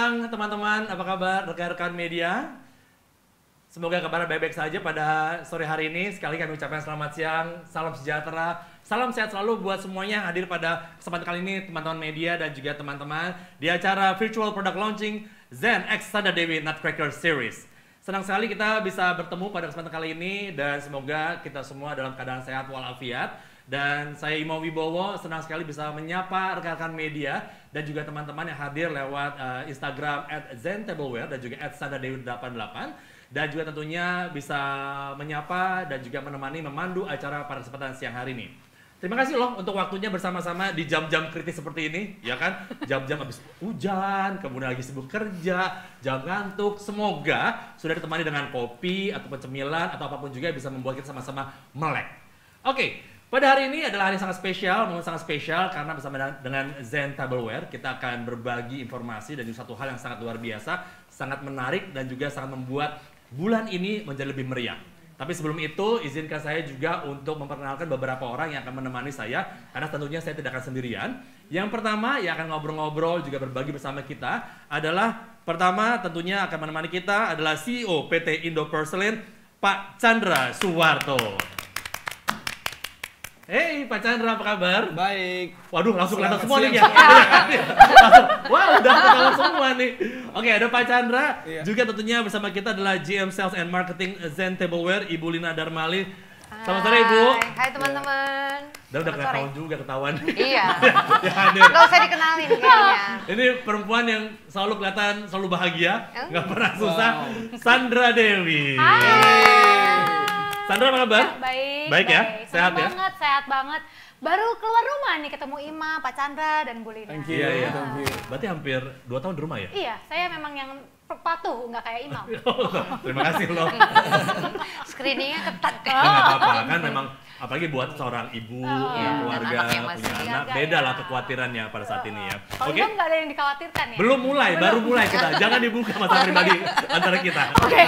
siang teman-teman, apa kabar rekan-rekan media? Semoga kabar baik-baik saja pada sore hari ini. Sekali kami ucapkan selamat siang, salam sejahtera, salam sehat selalu buat semuanya yang hadir pada kesempatan kali ini, teman-teman media dan juga teman-teman di acara Virtual Product Launching Zen X Sandra Dewi Nutcracker Series. Senang sekali kita bisa bertemu pada kesempatan kali ini dan semoga kita semua dalam keadaan sehat walafiat. Dan saya Imo Wibowo senang sekali bisa menyapa rekan-rekan media dan juga teman-teman yang hadir lewat Instagram @zentableware dan juga @sandradewi88 dan juga tentunya bisa menyapa dan juga menemani memandu acara pada kesempatan siang hari ini. Terima kasih loh untuk waktunya bersama-sama di jam-jam kritis seperti ini, ya kan? Jam-jam habis hujan, kemudian lagi sibuk kerja, jam ngantuk. Semoga sudah ditemani dengan kopi atau cemilan atau apapun juga yang bisa membuat kita sama-sama melek. Oke, pada hari ini adalah hari yang sangat spesial, momen sangat spesial karena bersama dengan Zen Tableware kita akan berbagi informasi dan juga satu hal yang sangat luar biasa, sangat menarik dan juga sangat membuat bulan ini menjadi lebih meriah. Tapi sebelum itu, izinkan saya juga untuk memperkenalkan beberapa orang yang akan menemani saya, karena tentunya saya tidak akan sendirian. Yang pertama yang akan ngobrol-ngobrol juga berbagi bersama kita adalah pertama tentunya akan menemani kita adalah CEO PT Indo Porcelain, Pak Chandra Suwarto. Hey Pak Chandra, apa kabar? Baik. Waduh, langsung kelihatan semua nih ya. Langsung, wah udah ketahuan semua nih. Oke, ada Pak Chandra. Iya. Juga tentunya bersama kita adalah GM Sales and Marketing Zen Tableware, Ibu Lina Darmali. Selamat sore Ibu. Hai teman-teman. Dan udah ketahuan juga ketahuan. Iya. Ya, hadir. Nggak usah dikenalin kayaknya. Ini perempuan yang selalu kelihatan selalu bahagia, nggak pernah susah. Wow. Sandra Dewi. Sandra apa kabar? Baik. Baik ya? Sehat ya? Sehat banget. Baru keluar rumah nih ketemu Ima, Pak Chandra, dan Bu Lina. Thank you. Iya, iya. Thank you. Berarti hampir 2 tahun di rumah ya? Iya, saya memang yang patuh, nggak kayak Imam. Terima kasih loh. Screeningnya ketat Ya, kan. nggak apa-apa kan, memang apalagi buat seorang ibu, iya. keluarga, Dan anak yang masih punya anak, jaga beda ya. lah kekhawatirannya pada saat ini ya. Kalau Oke, Imam nggak ada yang dikhawatirkan ya? belum mulai, baru mulai kita. Jangan dibuka masalah pribadi antara kita. Oke.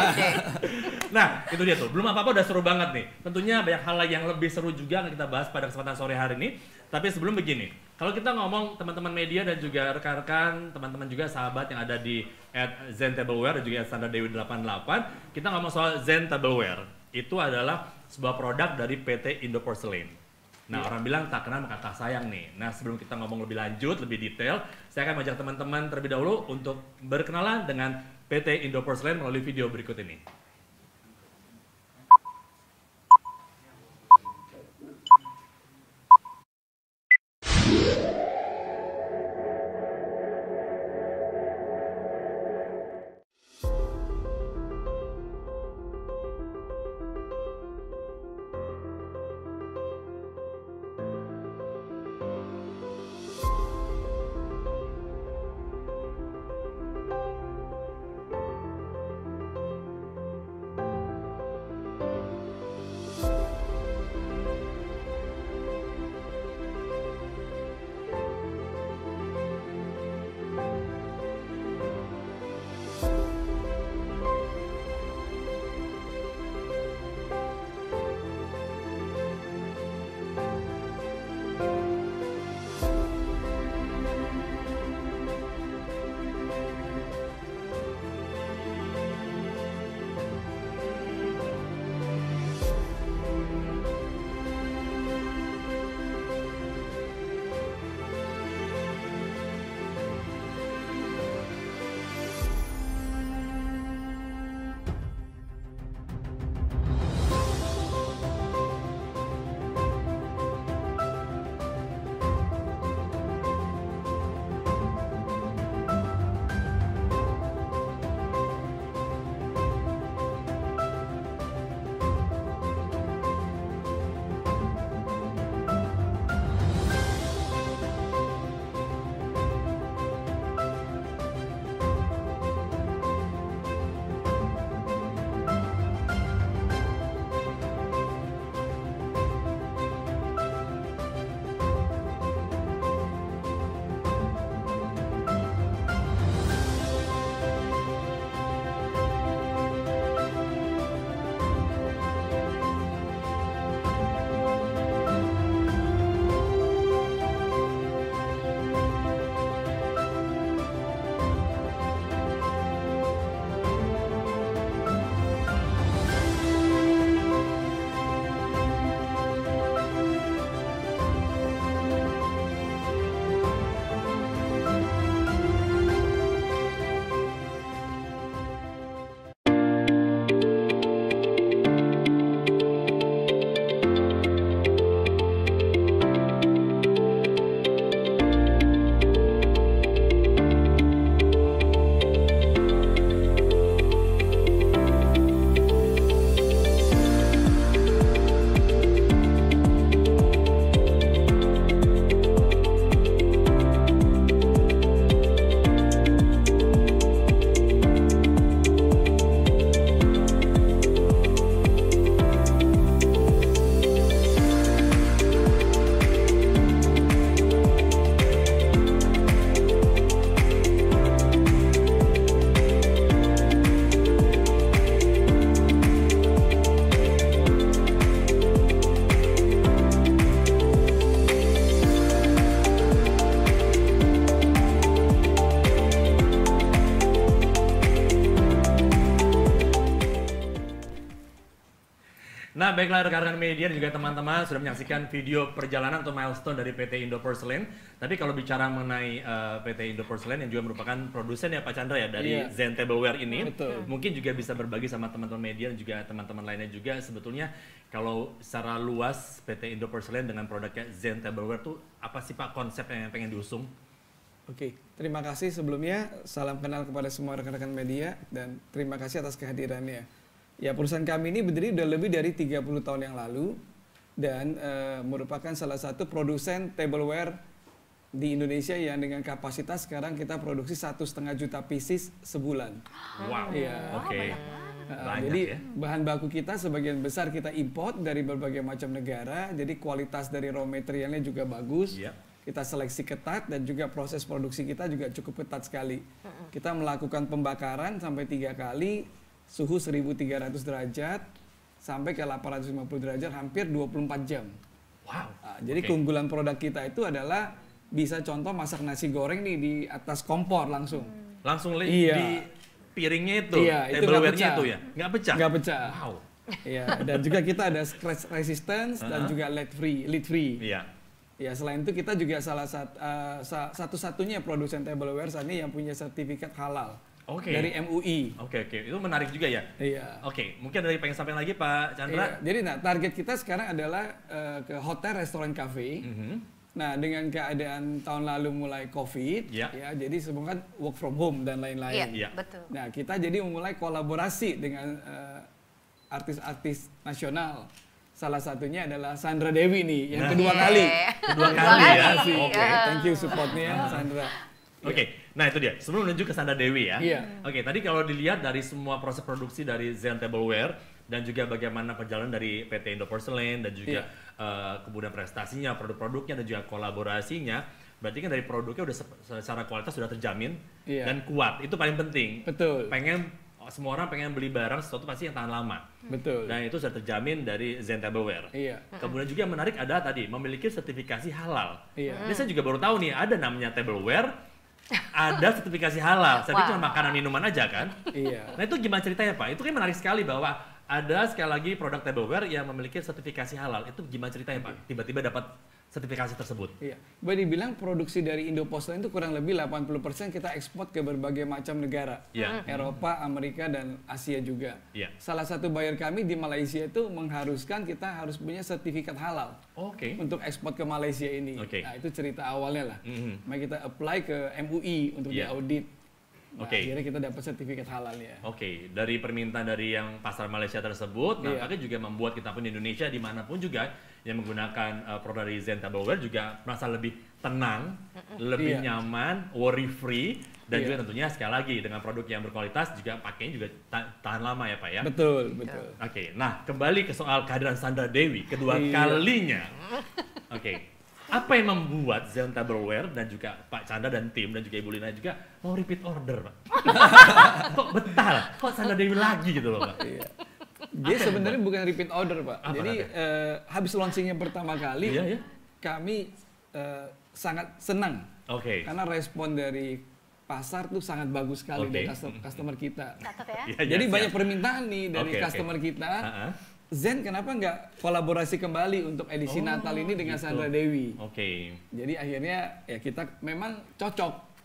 Nah, itu dia tuh. Belum apa-apa udah seru banget nih. Tentunya banyak hal lain yang lebih seru juga yang kita bahas pada kesempatan sore hari ini. Tapi sebelum begini, kalau kita ngomong teman-teman media dan juga rekan-rekan, teman-teman juga sahabat yang ada di @Zen Tableware dan juga @sandradewi88, kita ngomong soal Zen Tableware. Itu adalah sebuah produk dari PT Indo Porcelain. Nah, orang bilang tak kenal maka tak sayang nih. Nah, sebelum kita ngomong lebih lanjut, lebih detail, saya akan mengajak teman-teman terlebih dahulu untuk berkenalan dengan PT Indo Porcelain melalui video berikut ini. Nah, baiklah rekan-rekan media dan juga teman-teman sudah menyaksikan video perjalanan atau milestone dari PT Indo Porcelain. Tapi kalau bicara mengenai PT Indo Porcelain yang juga merupakan produsen ya Pak Chandra ya dari Zen Tableware ini, mungkin juga bisa berbagi sama teman-teman media dan juga teman-teman lainnya juga sebetulnya kalau secara luas PT Indo Porcelain dengan produknya Zen Tableware tuh apa sih Pak konsep yang pengen diusung? Oke, terima kasih sebelumnya. Salam kenal kepada semua rekan-rekan media dan terima kasih atas kehadirannya. Ya, perusahaan kami ini berdiri udah lebih dari 30 tahun yang lalu dan merupakan salah satu produsen tableware di Indonesia yang dengan kapasitas sekarang kita produksi 1,5 juta pieces sebulan. Wow. Ya. Oke. Jadi bahan baku kita sebagian besar kita import dari berbagai macam negara. Jadi kualitas dari raw materialnya juga bagus. Kita seleksi ketat dan juga proses produksi kita juga cukup ketat sekali. Kita melakukan pembakaran sampai 3 kali. Suhu 1300 derajat sampai ke 850 derajat hampir 24 jam. Wow. Jadi keunggulan produk kita itu adalah bisa contoh masak nasi goreng nih di atas kompor langsung. Langsung di piringnya itu, tableware-nya itu ya? Nggak pecah? Nggak pecah. Wow. Iya, dan juga kita ada scratch resistance dan juga lid free. Iya. Ya, selain itu kita juga salah satu-satunya produsen tableware saat ini yang punya sertifikat halal. Dari MUI. Oke. Itu menarik juga ya? Iya. Oke, mungkin dari pengen sampaikan lagi Pak Chandra? Iya. Jadi target kita sekarang adalah ke hotel, restoran, cafe. Nah, dengan keadaan tahun lalu mulai COVID, ya jadi semua kan work from home dan lain-lain. Iya, betul. Nah, kita jadi memulai kolaborasi dengan artis-artis nasional. Salah satunya adalah Sandra Dewi nih, yang kedua kali. Kedua kali ya? Oke, thank you supportnya Sandra. Oke, nah itu dia. Sebelum menuju ke Sandra Dewi ya. Iya. Oke, tadi kalau dilihat dari semua proses produksi dari Zen Tableware dan juga bagaimana perjalanan dari PT Indo Porcelain dan juga kemudian prestasinya, produk-produknya dan juga kolaborasinya, berarti kan dari produknya udah secara kualitas sudah terjamin dan kuat. Itu paling penting. Betul. Semua orang pengen beli barang sesuatu pasti yang tahan lama. Betul. Dan itu sudah terjamin dari Zen Tableware. Iya. Kemudian juga yang menarik adalah tadi memiliki sertifikasi halal. Iya. Ini saya juga baru tahu nih ada namanya tableware. Ada sertifikasi halal, saya pikir cuma makanan minuman aja kan? Iya. Nah itu gimana ceritanya Pak? Itu kan menarik sekali bahwa ada sekali lagi produk tableware yang memiliki sertifikasi halal. Itu gimana ceritanya Pak? Tiba-tiba dapat sertifikasi tersebut? Iya. Boleh dibilang produksi dari Indo Porcelain itu kurang lebih 80% kita ekspor ke berbagai macam negara. Eropa, Amerika, dan Asia juga. Salah satu buyer kami di Malaysia itu mengharuskan kita harus punya sertifikat halal untuk ekspor ke Malaysia ini. Nah itu cerita awalnya lah. Maka kita apply ke MUI untuk diaudit. Nah, akhirnya kita dapat sertifikat halalnya. Dari permintaan dari yang pasar Malaysia tersebut, nampaknya juga membuat kita pun di Indonesia dimanapun juga yang menggunakan produk dari Zen Tableware juga merasa lebih tenang, lebih nyaman, worry free, dan juga tentunya sekali lagi dengan produk yang berkualitas juga pakainya juga tahan lama ya Pak ya? Betul. Nah kembali ke soal kehadiran Sandra Dewi kedua kalinya. Apa yang membuat Zen Tableware dan juga Pak Chandra dan tim dan juga Ibu Lina juga mau repeat order Pak? Kok betah? Kok Sandra Dewi lagi gitu loh Pak? Dia sebenarnya bukan repeat order Pak. Jadi habis launchingnya pertama kali, kami sangat senang. Karena respon dari pasar tuh sangat bagus sekali dari customer kita. Catat ya. Jadi banyak permintaan nih dari customer kita. Zen kenapa nggak kolaborasi kembali untuk edisi Natal ini dengan Sandra Dewi? Jadi akhirnya ya kita memang cocok.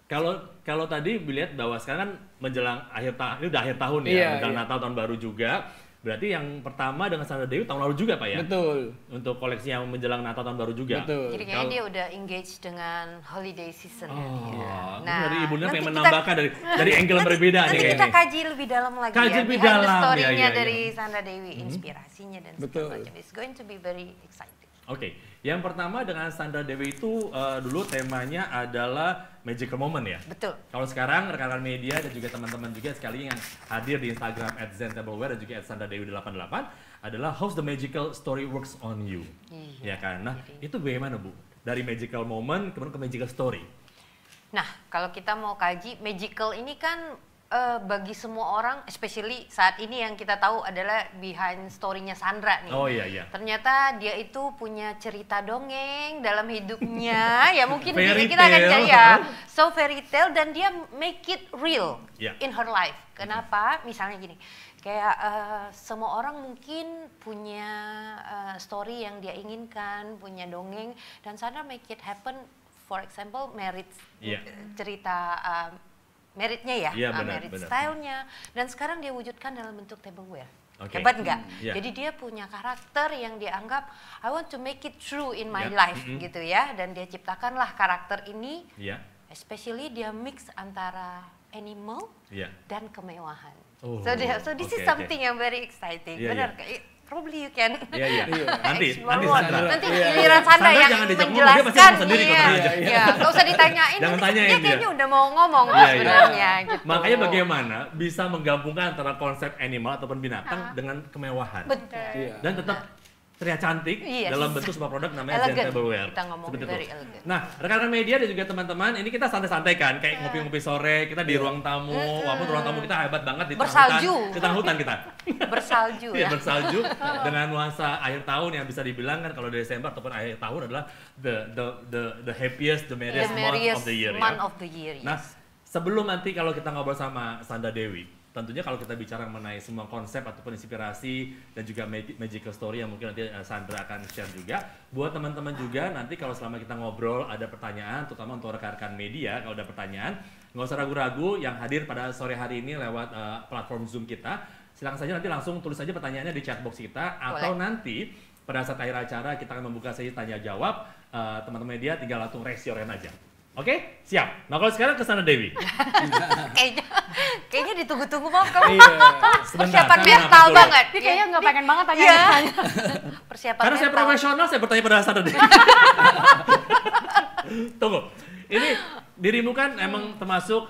Kalau tadi dilihat bahwa sekarang kan menjelang akhir tahun, ini udah akhir tahun ya, menjelang Natal tahun baru juga. Berarti yang pertama dengan Sandra Dewi tahun lalu juga Pak ya? Betul. Untuk koleksi yang menjelang Natal tahun baru juga. Betul. Jadi kayaknya dia udah engage dengan holiday season. Nah, dari Ibu Lina pengen menambahkan dari angle yang berbeda nih kayaknya. Kita kaji lebih dalam lagi lebih behind dalam. the story-nya dari Sandra Dewi, inspirasinya dan segala macam. It's going to be very exciting. Yang pertama dengan Sandra Dewi itu dulu temanya adalah magical moment ya. Betul. Kalau sekarang rekan-rekan media dan juga teman-teman juga sekali yang hadir di Instagram @zentableware dan juga @sandradewi88 adalah how the magical story works on you. Ya kan? Nah, itu bagaimana Bu? Dari magical moment kemudian ke magical story. Nah, kalau kita mau kaji magical ini kan bagi semua orang, especially saat ini yang kita tahu adalah behind story-nya Sandra nih. Oh iya. Ternyata dia itu punya cerita dongeng dalam hidupnya. Ya mungkin Fairy kita akan tale. ya. So fairy tale, dan dia make it real in her life. Kenapa? Misalnya gini, kayak semua orang mungkin punya story yang dia inginkan, punya dongeng, dan Sandra make it happen. For example, marriage, cerita meritnya merit style-nya, dan sekarang dia wujudkan dalam bentuk tableware. Hebat nggak? Jadi dia punya karakter yang dia anggap I want to make it true in my life gitu ya, dan dia ciptakanlah karakter ini, especially dia mix antara animal dan kemewahan. So this is something yang very exciting. Benar. Probably you can. Nanti giliran Sandra yang menjelaskan. Nggak usah ditanyain. Jangan tanyain dia. Kayaknya udah mau ngomong sebenarnya. Gitu. Makanya bagaimana bisa menggabungkan antara konsep animal ataupun binatang dengan kemewahan. Betul. Dan tetap terlihat cantik dalam bentuk sebuah produk namanya Zen Tableware. Kita ngomong very elegant. Nah, rekan-rekan media dan juga teman-teman, ini kita santai-santai kan, kayak ngopi-ngopi sore, kita di ruang tamu, walaupun ruang tamu kita hebat banget di tengah hutan kita. Bersalju ya. Bersalju dengan nuansa akhir tahun yang bisa dibilang kan kalau Desember ataupun akhir tahun adalah the happiest, the merriest month of the year. Nah, sebelum nanti kalau kita ngobrol sama Sandra Dewi, tentunya kalau kita bicara mengenai semua konsep ataupun inspirasi dan juga magical story yang mungkin nanti Sandra akan share juga, buat teman-teman juga nanti kalau selama kita ngobrol ada pertanyaan, terutama untuk rekan-rekan media, kalau ada pertanyaan nggak usah ragu-ragu yang hadir pada sore hari ini lewat platform Zoom kita, silakan saja nanti langsung tulis saja pertanyaannya di chatbox kita. Atau nanti pada saat akhir acara kita akan membuka sesi tanya jawab, teman-teman media tinggal langsung raise your hand aja. Oke, siap. Nah kalau sekarang ke Sandra Dewi. Kayaknya ditunggu-tunggu banget kamu. Persiapan mental banget. Dia kayaknya nggak pengen banget tanya. Persiapan karena saya profesional, saya bertanya pada Sandra Dewi. Tunggu, ini dirimu kan emang termasuk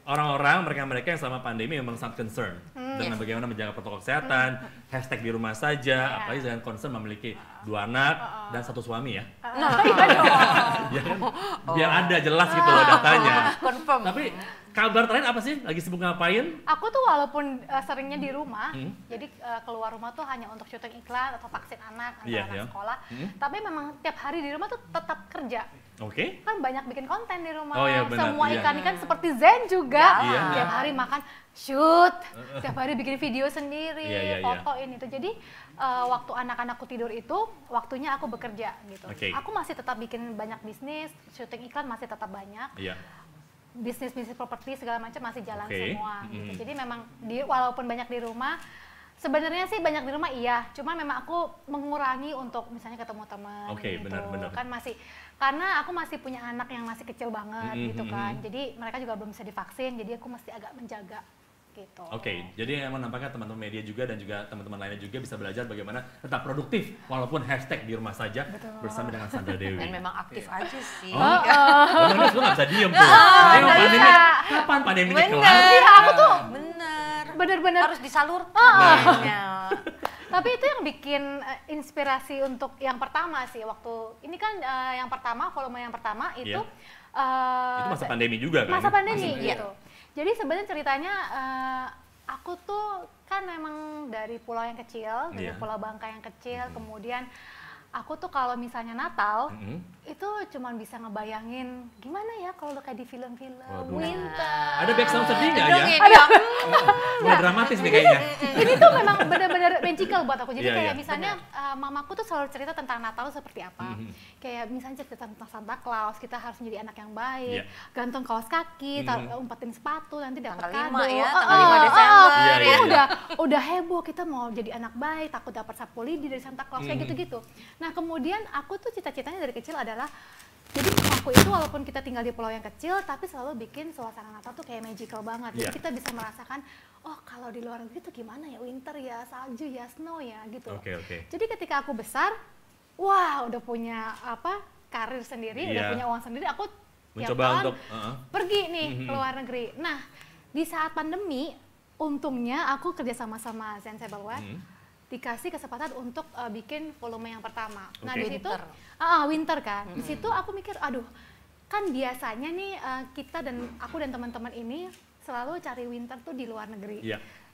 orang-orang, mereka yang selama pandemi memang sangat concern dengan bagaimana menjaga protokol kesehatan, hashtag di rumah saja, apalagi dengan concern memiliki 2 anak dan 1 suami ya. Ya kan? Biar ada jelas gitu loh datanya. Confirm. Tapi kabar terakhir apa sih? Lagi sibuk ngapain? Aku tuh walaupun seringnya di rumah, jadi keluar rumah tuh hanya untuk syuting iklan atau vaksin anak, anak sekolah. Tapi memang tiap hari di rumah tuh tetap kerja. Oke. Kan banyak bikin konten di rumah. Benar, semua ikan-ikan seperti Zen juga. Tiap hari makan, shoot. Tiap hari bikin video sendiri, fotoin itu. Jadi waktu anak-anakku tidur itu, waktunya aku bekerja gitu. Aku masih tetap bikin banyak bisnis, syuting iklan masih tetap banyak. Bisnis properti segala macam masih jalan semua gitu. Jadi memang walaupun banyak di rumah, sebenarnya sih banyak di rumah cuma memang aku mengurangi untuk misalnya ketemu teman gitu. Benar. Kan masih, karena aku masih punya anak yang masih kecil banget gitu kan. Jadi mereka juga belum bisa divaksin, jadi aku mesti agak menjaga gitu. Jadi emang nampaknya teman-teman media juga dan juga teman-teman lainnya juga bisa belajar bagaimana tetap produktif walaupun hashtag di rumah saja bersama dengan Sandra Dewi. Dan memang aktif aja sih. Benar, lu nggak bisa diem tuh. Kapan pandeminya kelar? Aku tuh bener-bener harus disalurkan. Tapi itu yang bikin inspirasi untuk yang pertama sih, waktu ini kan yang pertama, volume yang pertama itu itu masa pandemi juga kan? Masa pandemi gitu. Jadi sebenarnya ceritanya aku tuh kan memang dari pulau yang kecil, dari Pulau Bangka yang kecil, kemudian aku tuh kalau misalnya Natal itu cuman bisa ngebayangin gimana ya kalau kayak di film-film winter. Ada background sedih nggak ya? Ada. Mulai dramatis nih kayaknya. Ini tuh memang benar-benar magical buat aku. Jadi kayak misalnya mamaku tuh selalu cerita tentang Natal seperti apa. Kayak misalnya cerita tentang Santa Claus, kita harus menjadi anak yang baik, gantung kaos kaki, umpetin sepatu, nanti dapat kado. Tanggal 5 Desember. Udah heboh, kita mau jadi anak baik, takut dapat sapu lidi dari Santa Claus kayak gitu-gitu. Nah kemudian aku tuh cita-citanya dari kecil adalah, jadi aku itu walaupun kita tinggal di pulau yang kecil, tapi selalu bikin suasana Natal tuh kayak magical banget. Jadi kita bisa merasakan, oh kalau di luar negeri tuh gimana ya, winter ya, salju ya, snow ya gitu. Jadi ketika aku besar, wah udah punya karir sendiri, udah punya uang sendiri, aku mencoba untuk pergi nih ke luar negeri. Nah di saat pandemi, untungnya aku kerja sama Zen Tableware, dikasih kesempatan untuk bikin volume yang pertama. Nah di situ winter kan. Di situ aku mikir, aduh kan biasanya nih kita dan aku dan teman-teman ini selalu cari winter tuh di luar negeri.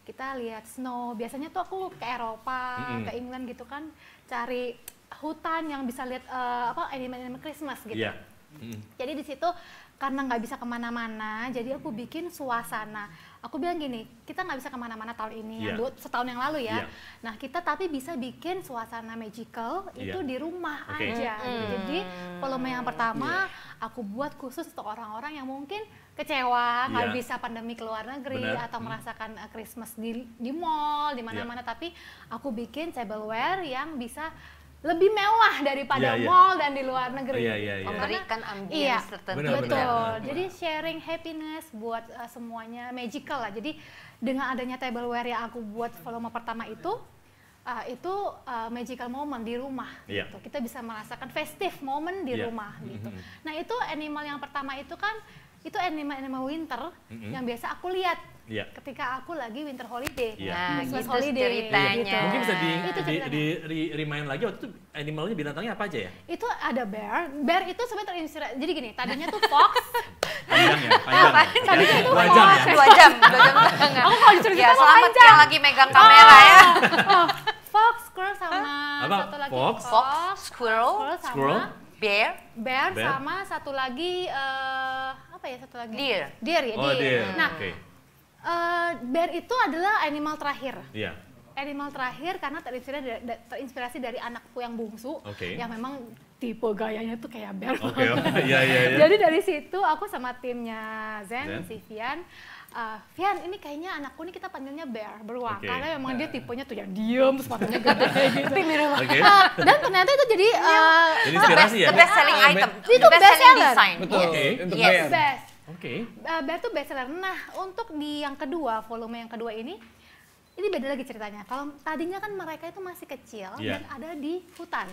Kita lihat snow, biasanya tuh aku ke Eropa, ke England gitu kan, cari hutan yang bisa lihat animal Christmas gitu. Jadi di situ karena nggak bisa kemana-mana, jadi aku bikin suasana. Aku bilang gini, kita nggak bisa kemana-mana tahun ini, setahun yang lalu ya. Nah kita tapi bisa bikin suasana magical itu di rumah aja. Jadi volume yang pertama aku buat khusus untuk orang-orang yang mungkin kecewa nggak bisa pandemi ke luar negeri atau merasakan Christmas di mall di mana-mana, tapi aku bikin tableware yang bisa lebih mewah daripada mall dan di luar negeri. Memberikan ambience tertentu. Betul. Jadi sharing happiness buat semuanya magical lah. Jadi dengan adanya tableware yang aku buat volume pertama itu magical moment di rumah. Gitu. Kita bisa merasakan festive moment di rumah gitu. Nah itu animal yang pertama itu kan itu animal winter yang biasa aku lihat ketika aku lagi winter holiday, Christmas holiday ceritanya. Gitu. Mungkin bisa di remind lagi waktu itu animalnya binatangnya apa aja ya? Itu ada bear itu sebenarnya terinspirasi. Jadi gini, tadinya tuh fox. Panjang ya. Tadinya itu 2 jam ya. 2 jam. Aku kalau diceritain selamat yang lagi megang kamera ya. Fox, squirrel sama satu lagi Fox, squirrel, bear sama satu lagi deer ya. Nah bear itu adalah animal terakhir. Animal terakhir karena terinspirasi dari anakku yang bungsu yang memang tipe gayanya tuh kayak bear. Jadi dari situ aku sama timnya Zen, si Vian, Vian ini kayaknya anakku ini kita panggilnya bear beruang karena memang dia tipenya tuh yang diem, sepatunya gede kayak gitu. Dan ternyata itu jadi inspirasi ya. The best selling item. Itu best seller. Betul. Untuk bear. Best. Bear tuh best seller. Nah, untuk di yang kedua, volume yang kedua ini beda lagi ceritanya. Kalau tadinya kan mereka itu masih kecil dan ada di hutan.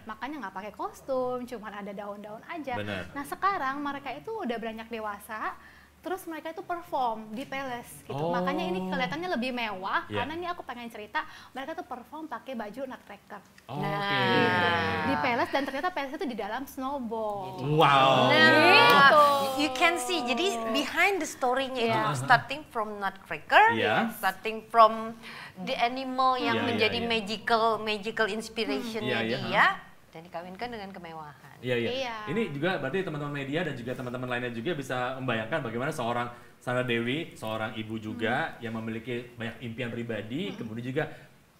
Makanya nggak pakai kostum, cuman ada daun-daun aja. Nah, sekarang mereka itu udah beranjak dewasa. Terus mereka itu perform di palace gitu. Makanya ini kelihatannya lebih mewah karena ini aku pengen cerita mereka tuh perform pakai baju nutcracker. Gitu. Di palace dan ternyata palace itu di dalam snowball. Wow. Gitu. You can see. Jadi behind the story-nya itu starting from nutcracker, starting from the animal yang menjadi magical inspiration-nya dia dan dikawinkan dengan kemewahan. Ini juga berarti teman-teman media dan juga teman-teman lainnya juga bisa membayangkan bagaimana seorang Sandra Dewi, seorang ibu juga yang memiliki banyak impian pribadi, kemudian juga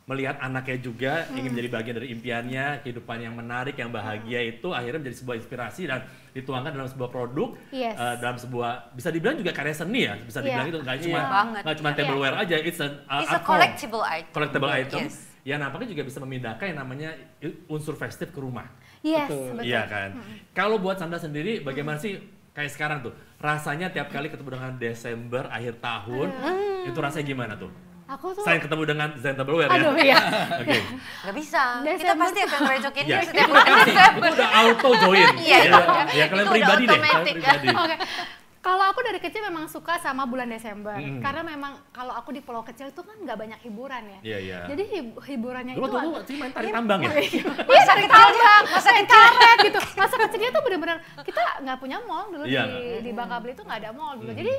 melihat anaknya juga ingin menjadi bagian dari impiannya, kehidupan yang menarik, yang bahagia itu akhirnya menjadi sebuah inspirasi dan dituangkan dalam sebuah produk, dalam sebuah bisa dibilang juga karya seni ya, bisa dibilang itu nggak cuma tableware aja, it's a collectible item. Ya nampaknya juga bisa memindahkan yang namanya unsur festif ke rumah. Betul. Iya kan. Kalau buat Sandra sendiri, bagaimana sih kayak sekarang tuh rasanya tiap kali ketemu dengan Desember akhir tahun, itu rasanya gimana tuh? Aku tuh saya ketemu dengan Zen Tableware ya. Nggak bisa. Kita pasti akan ngerecokin dia setiap bulan Desember. Itu udah auto join. Ya kalian pribadi deh. Kalau aku dari kecil memang suka sama bulan Desember, karena memang kalau aku di pulau kecil itu kan nggak banyak hiburan ya. Jadi hiburannya itu sih main tarik tambang ya? Masa tambang, masa karet gitu. Masa kecilnya tuh benar-benar kita nggak punya mall dulu di Bangka Belitung tuh nggak ada mall dulu. Jadi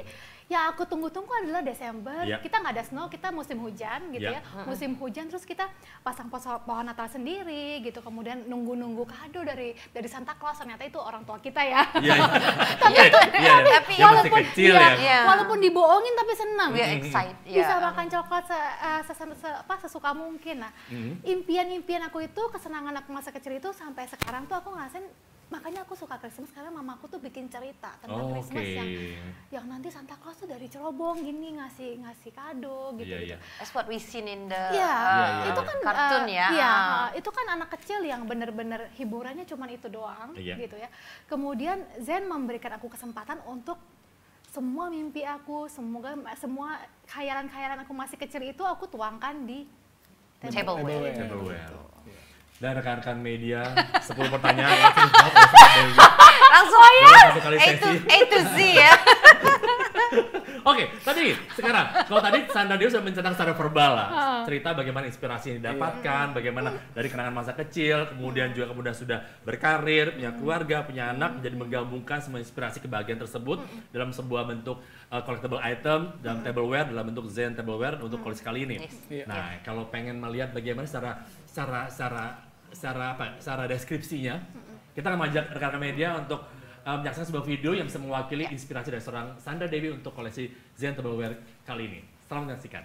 ya aku tunggu-tunggu adalah Desember, kita nggak ada snow, kita musim hujan gitu ya. Musim hujan terus kita pasang pohon Natal sendiri gitu, kemudian nunggu-nunggu kado dari Santa Claus, ternyata itu orang tua kita ya. Tapi walaupun dibohongin tapi senang. Bisa makan coklat sesuka mungkin. Nah, impian-impian aku itu, kesenangan aku masa kecil itu sampai sekarang tuh aku ngerasain. Makanya aku suka Christmas karena mamaku tuh bikin cerita tentang Christmas yang nanti Santa Claus tuh dari Cerobong gini ngasih kado gitu. That's what we seen in the itu kan kartun ya. Itu kan anak kecil yang bener-bener hiburannya cuma itu doang gitu ya. Kemudian Zen memberikan aku kesempatan untuk semua mimpi aku, semua khayalan-khayalan aku masih kecil itu aku tuangkan di tableware. Dan rekan-rekan media 10 pertanyaan langsung ya A to Z ya. Oke, tadi sekarang kalau tadi Sandra Dewi sudah mencetak secara verbal lah, cerita bagaimana inspirasi yang didapatkan, bagaimana dari kenangan masa kecil, kemudian juga sudah berkarir, punya keluarga, punya anak, menjadi menggabungkan semua inspirasi kebahagiaan tersebut dalam sebuah bentuk collectible item, dalam tableware, dalam bentuk Zen tableware untuk koleksi kali ini. Nah, kalau pengen melihat bagaimana secara deskripsinya, kita akan mengajak rekan-rekan media untuk menyaksikan sebuah video yang bisa mewakili inspirasi dari seorang Sandra Dewi untuk koleksi Zen tableware kali ini. Selamat menyaksikan.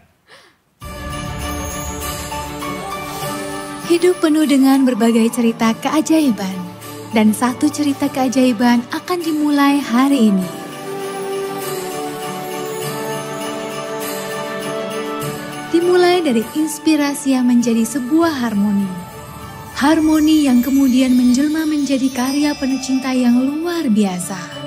Hidup penuh dengan berbagai cerita keajaiban, dan satu cerita keajaiban akan dimulai hari ini. Dimulai dari inspirasi yang menjadi sebuah harmoni. Harmoni yang kemudian menjelma menjadi karya penuh cinta yang luar biasa.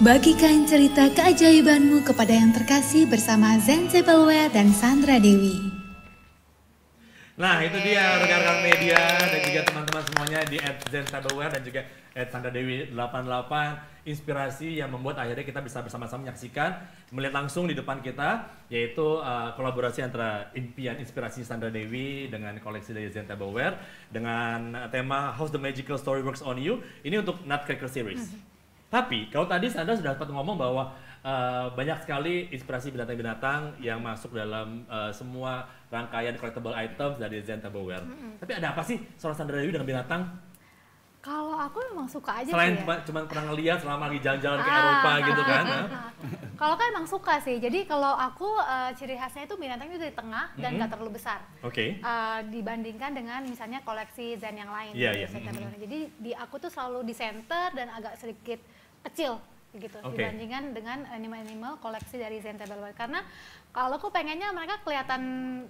Bagikan cerita keajaibanmu kepada yang terkasih bersama Zen Tableware dan Sandra Dewi. Nah, itu dia rekan-rekan media dan juga teman-teman semuanya di @Zen Tableware dan juga @sandradewi88. Inspirasi yang membuat akhirnya kita bisa bersama-sama menyaksikan, melihat langsung di depan kita, yaitu kolaborasi antara impian inspirasi Sandra Dewi dengan koleksi dari Zen Tableware dengan tema How's the Magical Story Works on You. Ini untuk Nutcracker Series. Tapi kalau tadi Sandra sudah sempat ngomong bahwa banyak sekali inspirasi binatang-binatang yang masuk dalam semua rangkaian collectible items dari Zen Tableware. Tapi ada apa sih seorang Sandra Dewi dengan binatang? Kalau aku memang suka aja selain sih ya. Cuma pernah ngeliat selama lagi jalan-jalan ke Eropa gitu kan. Kalau kan emang suka sih. Jadi kalau aku ciri khasnya itu binatangnya itu di tengah dan nggak terlalu besar. Oke. Dibandingkan dengan misalnya koleksi Zen yang lain. Jadi di aku tuh selalu di center dan agak sedikit kecil gitu dibandingkan dengan animal-animal koleksi dari Zen Tableware. Karena kalau aku pengennya mereka kelihatan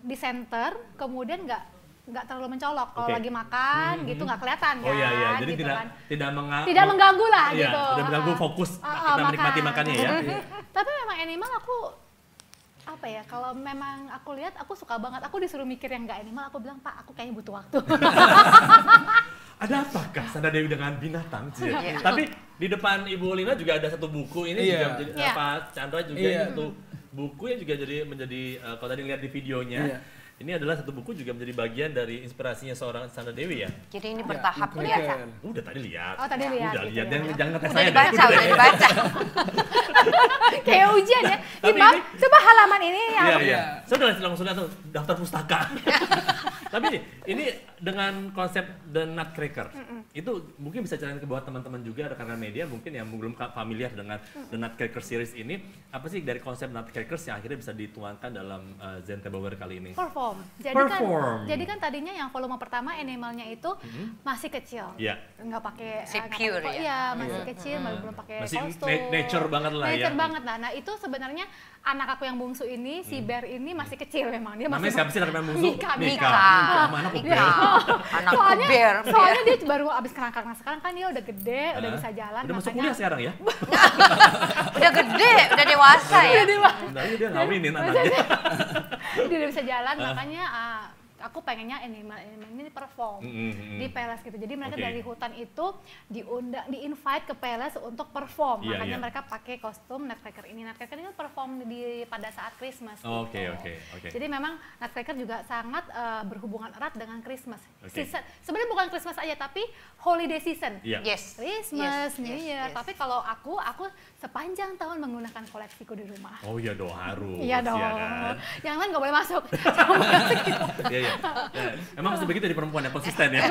di center, kemudian nggak terlalu mencolok. Kalau lagi makan gitu nggak kelihatan kan. Oh iya, jadi gitu tidak mengganggu lah gitu. Tidak mengganggu fokus kita menikmati makannya ya. Tapi memang animal aku apa ya, kalau memang aku lihat aku suka banget. Aku disuruh mikir yang nggak animal, aku bilang Pak, aku kayaknya butuh waktu. Ada apakah Sandra Dewi dengan binatang? Tapi di depan Ibu Lina juga ada satu buku ini juga menjadi Pak Chandra juga ini satu buku yang juga menjadi kalau tadi lihat di videonya. Ini adalah satu buku juga menjadi bagian dari inspirasinya seorang Sandra Dewi ya. Jadi ini bertahap kelihatan. Udah tadi lihat. Oh tadi lihat. Udah lihat. Gitu jangan ngetes udah saya. Udah dibaca. Kayak ujian ya. Imam, coba halaman ini ya. Iya. Saya udah langsung lihat daftar pustaka. Tapi ini dengan konsep The Nutcracker, itu mungkin bisa ceritain ke buat teman-teman juga rekan-rekan media mungkin yang belum familiar dengan The Nutcracker series ini, apa sih dari konsep Nutcrackers yang akhirnya bisa dituangkan dalam Zen Tableware kali ini? Perform. Jadi kan tadinya yang volume pertama animalnya itu masih kecil, nggak pakai pure ya. Iya, masih kecil, belum pakai kostum. Nature banget lah ya. Nature banget lah. Nah itu sebenarnya anak aku yang bungsu ini, si Bear ini masih kecil memang. Dia masih. Namanya siapa sih anak bungsu? Mika. Mana aku Bear? Anakku Bear. Soalnya dia baru abis karena sekarang kan dia udah gede, udah bisa jalan. Udah masuk kuliah sekarang ya? Udah gede, udah dewasa ya. Nah, dia ngawinin anaknya. Dia udah bisa jalan, makanya aku pengennya animal ini perform di Palace gitu. Jadi mereka dari hutan itu di-invite ke Palace untuk perform. Makanya mereka pakai kostum Nutcracker ini. Nutcracker ini perform pada saat Christmas. Oke. Jadi memang Nutcracker juga sangat berhubungan erat dengan Christmas. Sebenarnya bukan Christmas aja, tapi holiday season. Yes. Christmas, New Year. Tapi kalau aku sepanjang tahun menggunakan koleksiku di rumah. Oh iya dong, harus. Iya dong. Kan? Yang lain nggak boleh masuk. Iya. Emang harus begitu di perempuan ya, konsisten ya.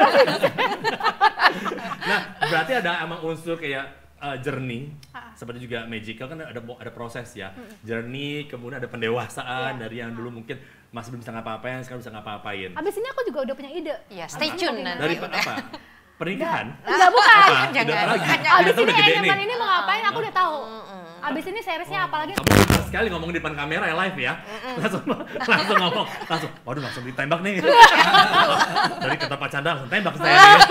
Nah, berarti ada emang unsur kayak journey, seperti juga magical kan ada proses ya. Journey, kemudian ada pendewasaan dari yang dulu mungkin masih belum bisa ngapa-ngapain, sekarang bisa ngapa-ngapain. Abis ini aku juga udah punya ide. Iya, stay tune. Dari apa? Pernikahan? Enggak, bukan. Jangan. Abis ini Eneman ini mau ngapain aku udah tahu. Abis ini seriesnya apalagi? Kamu pintar sekali ngomong di depan kamera ya, live ya. Langsung ngomong, waduh langsung ditembak nih. Dari kata Pak Chandra langsung tembak saya.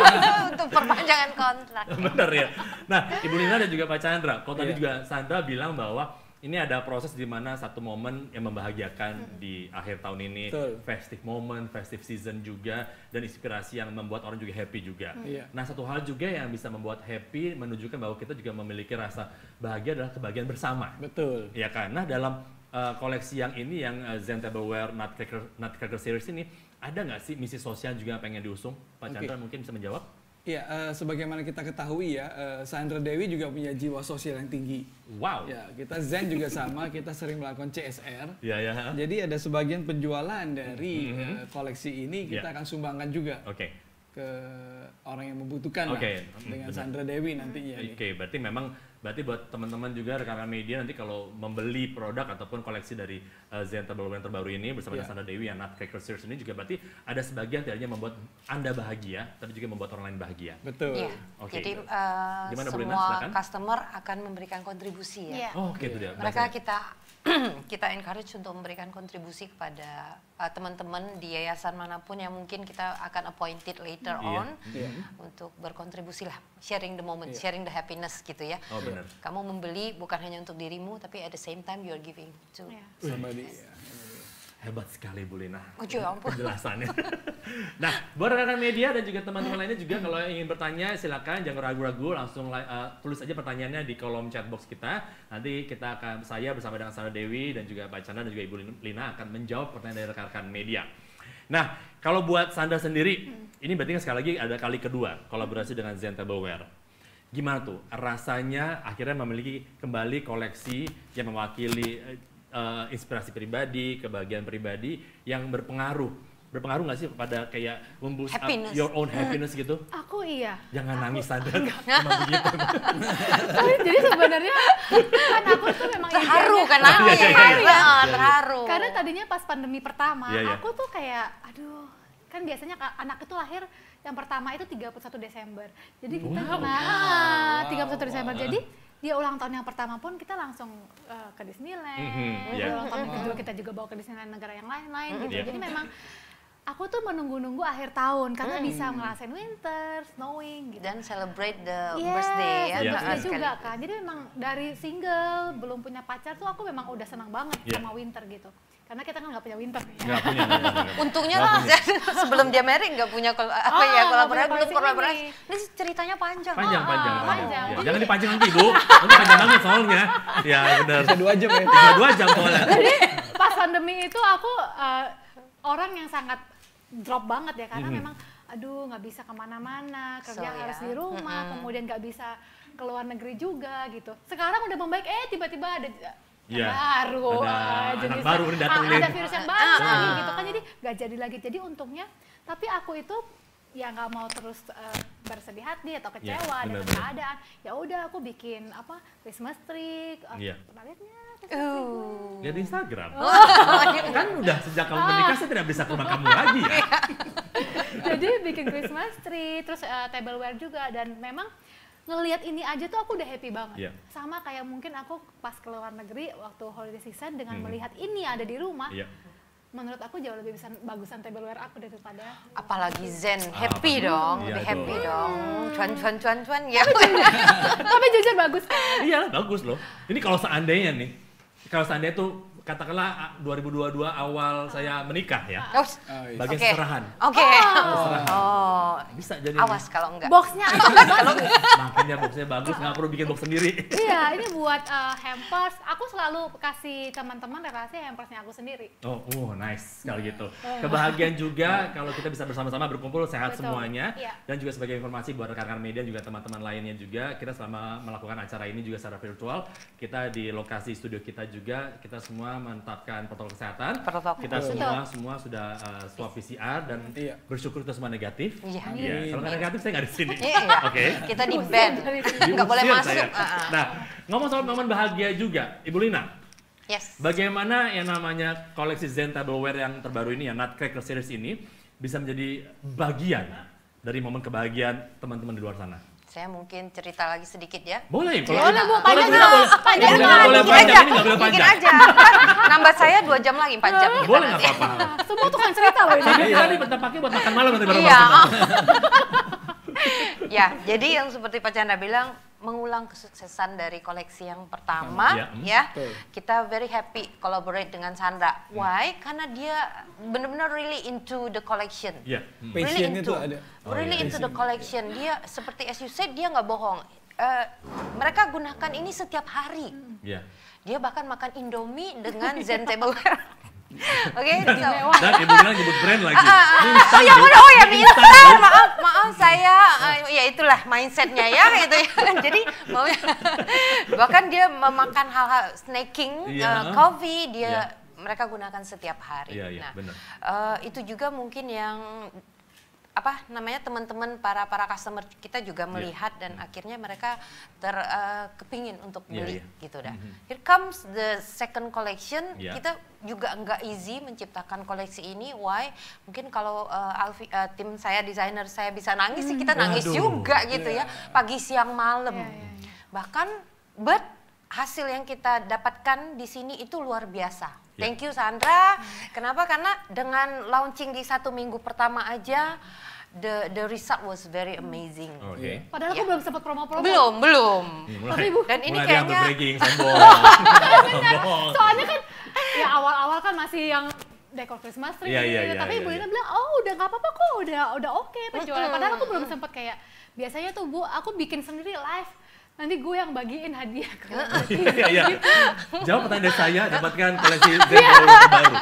Untuk perpanjangan kontrak. Bener ya. Nah, Ibu Lina dan juga Pak Chandra, kalau tadi juga Sandra bilang bahwa ini ada proses di mana satu momen yang membahagiakan di akhir tahun ini. Festive moment, festive season juga, dan inspirasi yang membuat orang juga happy juga. Nah, satu hal juga yang bisa membuat happy menunjukkan bahwa kita juga memiliki rasa bahagia adalah kebahagiaan bersama. Betul. Ya kan? Nah, dalam koleksi yang ini, yang Zen Tableware Nutcracker Series ini, ada nggak sih misi sosial juga yang pengen diusung? Pak Chandra mungkin bisa menjawab? Ya, sebagaimana kita ketahui ya, Sandra Dewi juga punya jiwa sosial yang tinggi. Wow. Ya, kita Zen juga sama, kita sering melakukan CSR. Ya. Jadi ada sebagian penjualan dari koleksi ini kita akan sumbangkan juga ke orang yang membutuhkan dengan Sandra Dewi nantinya. Berarti buat teman-teman juga rekan-rekan media nanti kalau membeli produk ataupun koleksi dari Zen Tableware yang terbaru ini bersama dengan Sandra Dewi yang Nutcracker Series ini juga berarti ada sebagian tidak hanya membuat Anda bahagia, tapi juga membuat orang lain bahagia. Betul. Ya. Jadi semua customer akan memberikan kontribusi ya. Itu dia. Mereka kita encourage untuk memberikan kontribusi kepada teman-teman di yayasan manapun yang mungkin kita akan appointed later on untuk berkontribusi lah, sharing the moment, sharing the happiness gitu ya. Benar. Kamu membeli bukan hanya untuk dirimu, tapi at the same time you are giving to somebody. Hebat sekali Bu Lina penjelasannya. Nah, buat rekan-rekan media dan juga teman-teman lainnya juga kalau ingin bertanya silakan jangan ragu-ragu, langsung tulis aja pertanyaannya di kolom chat box kita. Nanti saya bersama dengan Sandra Dewi dan juga Pak Chandra dan juga Ibu Lina akan menjawab pertanyaan dari rekan-rekan media. Nah, kalau buat Sandra sendiri, ini berarti kan sekali lagi ada kali kedua kolaborasi dengan Zen Tableware. Gimana tuh rasanya akhirnya memiliki kembali koleksi yang mewakili inspirasi pribadi, kebahagiaan pribadi yang berpengaruh nggak sih pada kayak memboost your own happiness gitu? Aku iya. Jangan nangis Sandra, cuma begitu. Jadi sebenarnya kan aku tuh memang terharu kan terharu. Karena tadinya pas pandemi pertama, aku tuh kayak aduh, kan biasanya anak itu lahir yang pertama itu 31 Desember. Jadi kita 31 Desember. Jadi dia ulang tahun yang pertama pun kita langsung ke Disneyland. Ulang tahun yang kedua kita juga bawa ke Disneyland negara yang lain-lain gitu. Jadi memang aku tuh menunggu-nunggu akhir tahun karena bisa ngerasain winter, snowing gitu. Dan celebrate the birthday ya. Birthday juga kan. Jadi memang dari single, belum punya pacar tuh aku memang udah senang banget sama winter gitu. Karena kita kan nggak punya winter. Nggak punya. Untungnya sebelum dia married nggak punya kolaborasi. Ini ceritanya panjang. Panjang. Jangan dipanjang nanti Bu. Nanti panjang banget soalnya. Ya benar. Bisa 2 jam ya. Bisa 2 jam soalnya. Jadi pas pandemi itu aku orang yang sangat drop banget ya karena memang aduh nggak bisa kemana-mana, kerja harus di rumah, kemudian nggak bisa ke luar negeri juga gitu. Sekarang udah membaik, tiba-tiba ada baru, anak baru datang ada virus yang baru lagi gitu kan, jadi nggak jadi lagi. Jadi untungnya, tapi aku itu ya nggak mau terus bersedih hati atau kecewa dengan keadaan. Ya udah aku bikin Christmas tree, lihat di Instagram. Kan udah sejak kamu menikah saya tidak bisa ke rumah kamu lagi ya. Jadi bikin Christmas tree, terus tableware juga, dan memang ngelihat ini aja tuh aku udah happy banget. Sama kayak mungkin aku pas ke luar negeri waktu holiday season dengan melihat ini ada di rumah. Menurut aku jauh lebih bagusan tableware aku daripada. Apalagi Zen, happy dong, lebih happy dong. Cuan ya. Tapi jujur bagus kan? Iya, bagus loh. Ini kalau seandainya tuh katakanlah 2022 awal saya menikah ya. Bagian serahan. Bisa jadi. Awas kalau enggak. Boxnya makanya boxnya bagus, nggak perlu bikin box sendiri. Iya, ini buat hampers. Aku selalu kasih teman-teman relasi hampersnya aku sendiri. Nice kalau gitu. Kebahagiaan juga kalau kita bisa bersama-sama berkumpul, sehat semuanya. Dan juga sebagai informasi buat rekan-rekan media juga teman-teman lainnya juga, kita selama melakukan acara ini juga secara virtual, kita di lokasi studio kita juga, kita semua menetapkan protokol kesehatan. Kita semua sudah swab PCR dan bersyukur kita semua negatif. Kalau nggak negatif saya nggak di sini. Kita di ban, nggak boleh masuk. Nah, ngomong soal momen bahagia juga, Ibu Lina. Bagaimana yang namanya koleksi Zen Tableware yang terbaru ini, yang Nutcracker Series ini bisa menjadi bagian dari momen kebahagiaan teman-teman di luar sana? Saya mungkin cerita lagi sedikit ya. Boleh, boleh Bu, panjang aja. Nambah saya 2 jam lagi, 4 jam. Boleh nggak apa-apa. Semua tukang cerita loh ini. Tadi kita pakai buat makan malam nanti baru Ya, jadi yang seperti Pak Chandra bilang, mengulang kesuksesan dari koleksi yang pertama, ya. Kita very happy collaborate dengan Sandra. Why? Karena dia benar-benar really into the collection. Really into the collection. Dia seperti as you said, dia nggak bohong. Mereka gunakan ini setiap hari. Dia bahkan makan Indomie dengan Zen tableware. Oke, dan ibu bilang nyebut brand lagi. Mie instan. Maaf saya, ya itulah mindsetnya ya, gitu ya. Jadi bahkan dia memakan hal-hal snacking, coffee, mereka gunakan setiap hari. Nah, itu juga mungkin yang teman-teman para customer kita juga melihat dan akhirnya mereka kepingin untuk beli gitu dah. Here comes the second collection. Kita juga nggak easy menciptakan koleksi ini. Why? Mungkin kalau tim saya, desainer saya bisa nangis sih, kita nangis juga gitu ya. Pagi siang malam. Bahkan hasil yang kita dapatkan di sini itu luar biasa. Thank you Sandra. Kenapa? Karena dengan launching di 1 minggu pertama aja, the result was very amazing. Padahal aku belum sempat promo-promo. Belum. Tapi Bu, dan ini kayaknya soalnya kan ya awal-awal kan masih yang dekor Christmas tree. Tapi Bu Lina bilang, udah nggak apa-apa kok, udah oke penjualan. Padahal aku belum sempat kayak biasanya tuh Bu, aku bikin sendiri live. Nanti gue yang bagiin hadiah ke Jawab pertanyaan dari saya, dapatkan koleksi Zen terbaru.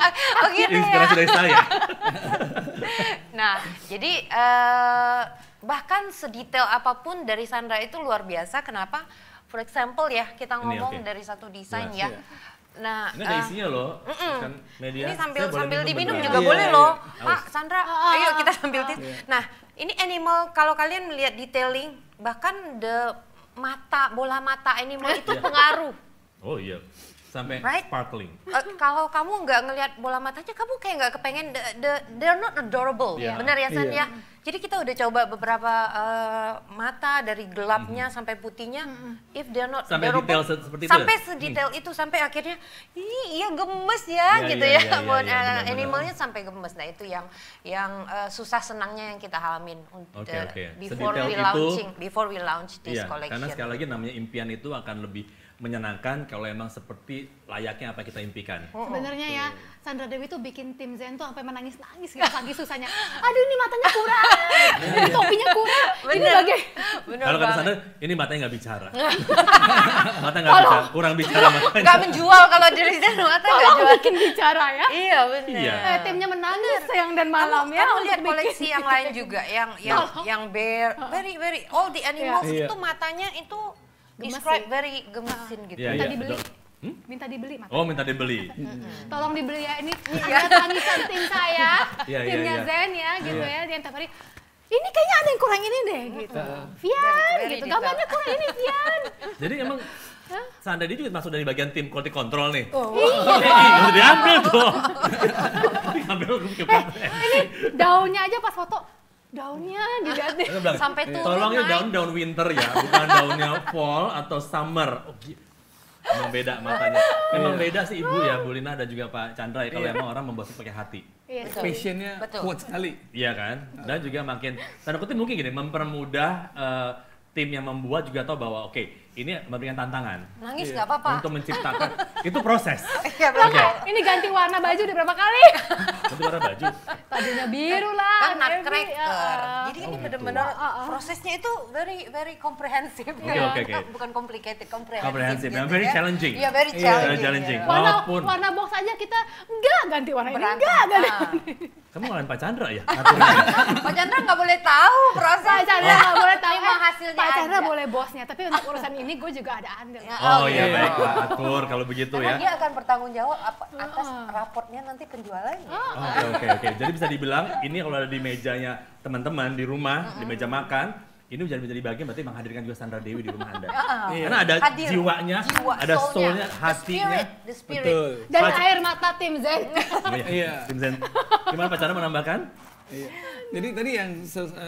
Inspirasi dari saya. Nah, jadi bahkan sedetail apapun dari Sandra itu luar biasa. Kenapa? For example ya, kita ngomong dari satu desain ya. Nah, ini ada isinya loh. Kan media. Ini sambil diminum juga boleh loh. Pak Sandra, ayo kita sambil Nah, ini animal, kalau kalian melihat detailing, bahkan bola mata animal itu pengaruh. Sampai sparkling. Kalau kamu nggak ngelihat bola matanya, kamu kayak nggak kepengen. They're not adorable, benar ya San ya. Jadi kita udah coba beberapa mata dari gelapnya sampai putihnya. If they're not sampai adorable, detail seperti itu. Sampai sedetail itu, sampai akhirnya, iya gemes ya, gitu ya. Animalnya sampai gemes. Nah itu yang susah senangnya yang kita alamin before we launch this collection. Karena sekali lagi namanya impian itu akan lebih menyenangkan kalau emang seperti layaknya apa kita impikan. Sebenarnya ya, Sandra Dewi tuh bikin tim Zen tuh sampai menangis-nangis gitu, lagi susahnya. Aduh ini matanya kurang, ini topinya kurang, ini bagian. Kalau kata Sandra, ini matanya nggak bicara. Mata nggak bicara, kurang bicara matanya. Nggak menjual kalau dari Zen, mata nggak jual. Bikin bicara ya. Iya benar. Timnya menangis siang dan malam ya. Kamu lihat koleksi yang lain juga, yang bear, very all the animals itu matanya itu describe very gemesin gitu. Minta dibeli matanya. Minta dibeli. Tolong dibeli ya, ini ada tangisan tim saya, timnya Zen ya gitu ya, yang tiap hari. Ini kayaknya ada yang kurang ini deh gitu. Vian gitu, gambarnya kurang ini Vian. Jadi emang Sandra dia juga masuk dari bagian tim quality control nih. Iya. Diambil tuh. Diambil ini daunnya aja pas foto. Daunnya dilihat deh sampai turun. Tolongnya daun winter ya, bukan daunnya fall atau summer. Emang beda matanya. Memang beda sih Ibu ya, Bu Lina dan juga Pak Chandra ya, kalau emang orang membuat pakai hati. Passionnya kuat sekali. Iya kan? Dan juga makin, tanda kutip mungkin gini, mempermudah tim yang membuat juga tahu bahwa ini memberikan tantangan. Nangis nggak apa-apa. Untuk menciptakan, itu proses. Ini ganti warna baju udah berapa kali? Ganti warna baju? Tadinya biru lah. Kan nutcracker. Jadi ini benar-benar prosesnya itu very comprehensive. Bukan complicated, comprehensive. Gitu, very challenging. Iya, very challenging. Warna box aja kita enggak ganti warna ini, enggak ganti. Kamu ngalahin Pak Chandra ya? Pak Chandra nggak boleh tahu proses. Pak Chandra nggak boleh tahu hasilnya. Pak Chandra boleh bosnya, tapi untuk urusan ini gue juga ada andil. Baiklah, atur kalau begitu ya. Karena dia akan bertanggung jawab atas raportnya nanti penjualannya. Oke. Jadi bisa dibilang ini kalau ada di mejanya teman-teman di rumah, di meja makan, ini menjadi bagian berarti menghadirkan juga Sandra Dewi di rumah Anda. Karena ada jiwanya, ada soulnya, hatinya. The spirit. Dan air mata tim Zen. Tim Zen. Gimana Pak Chandra menambahkan? Iya. Jadi tadi yang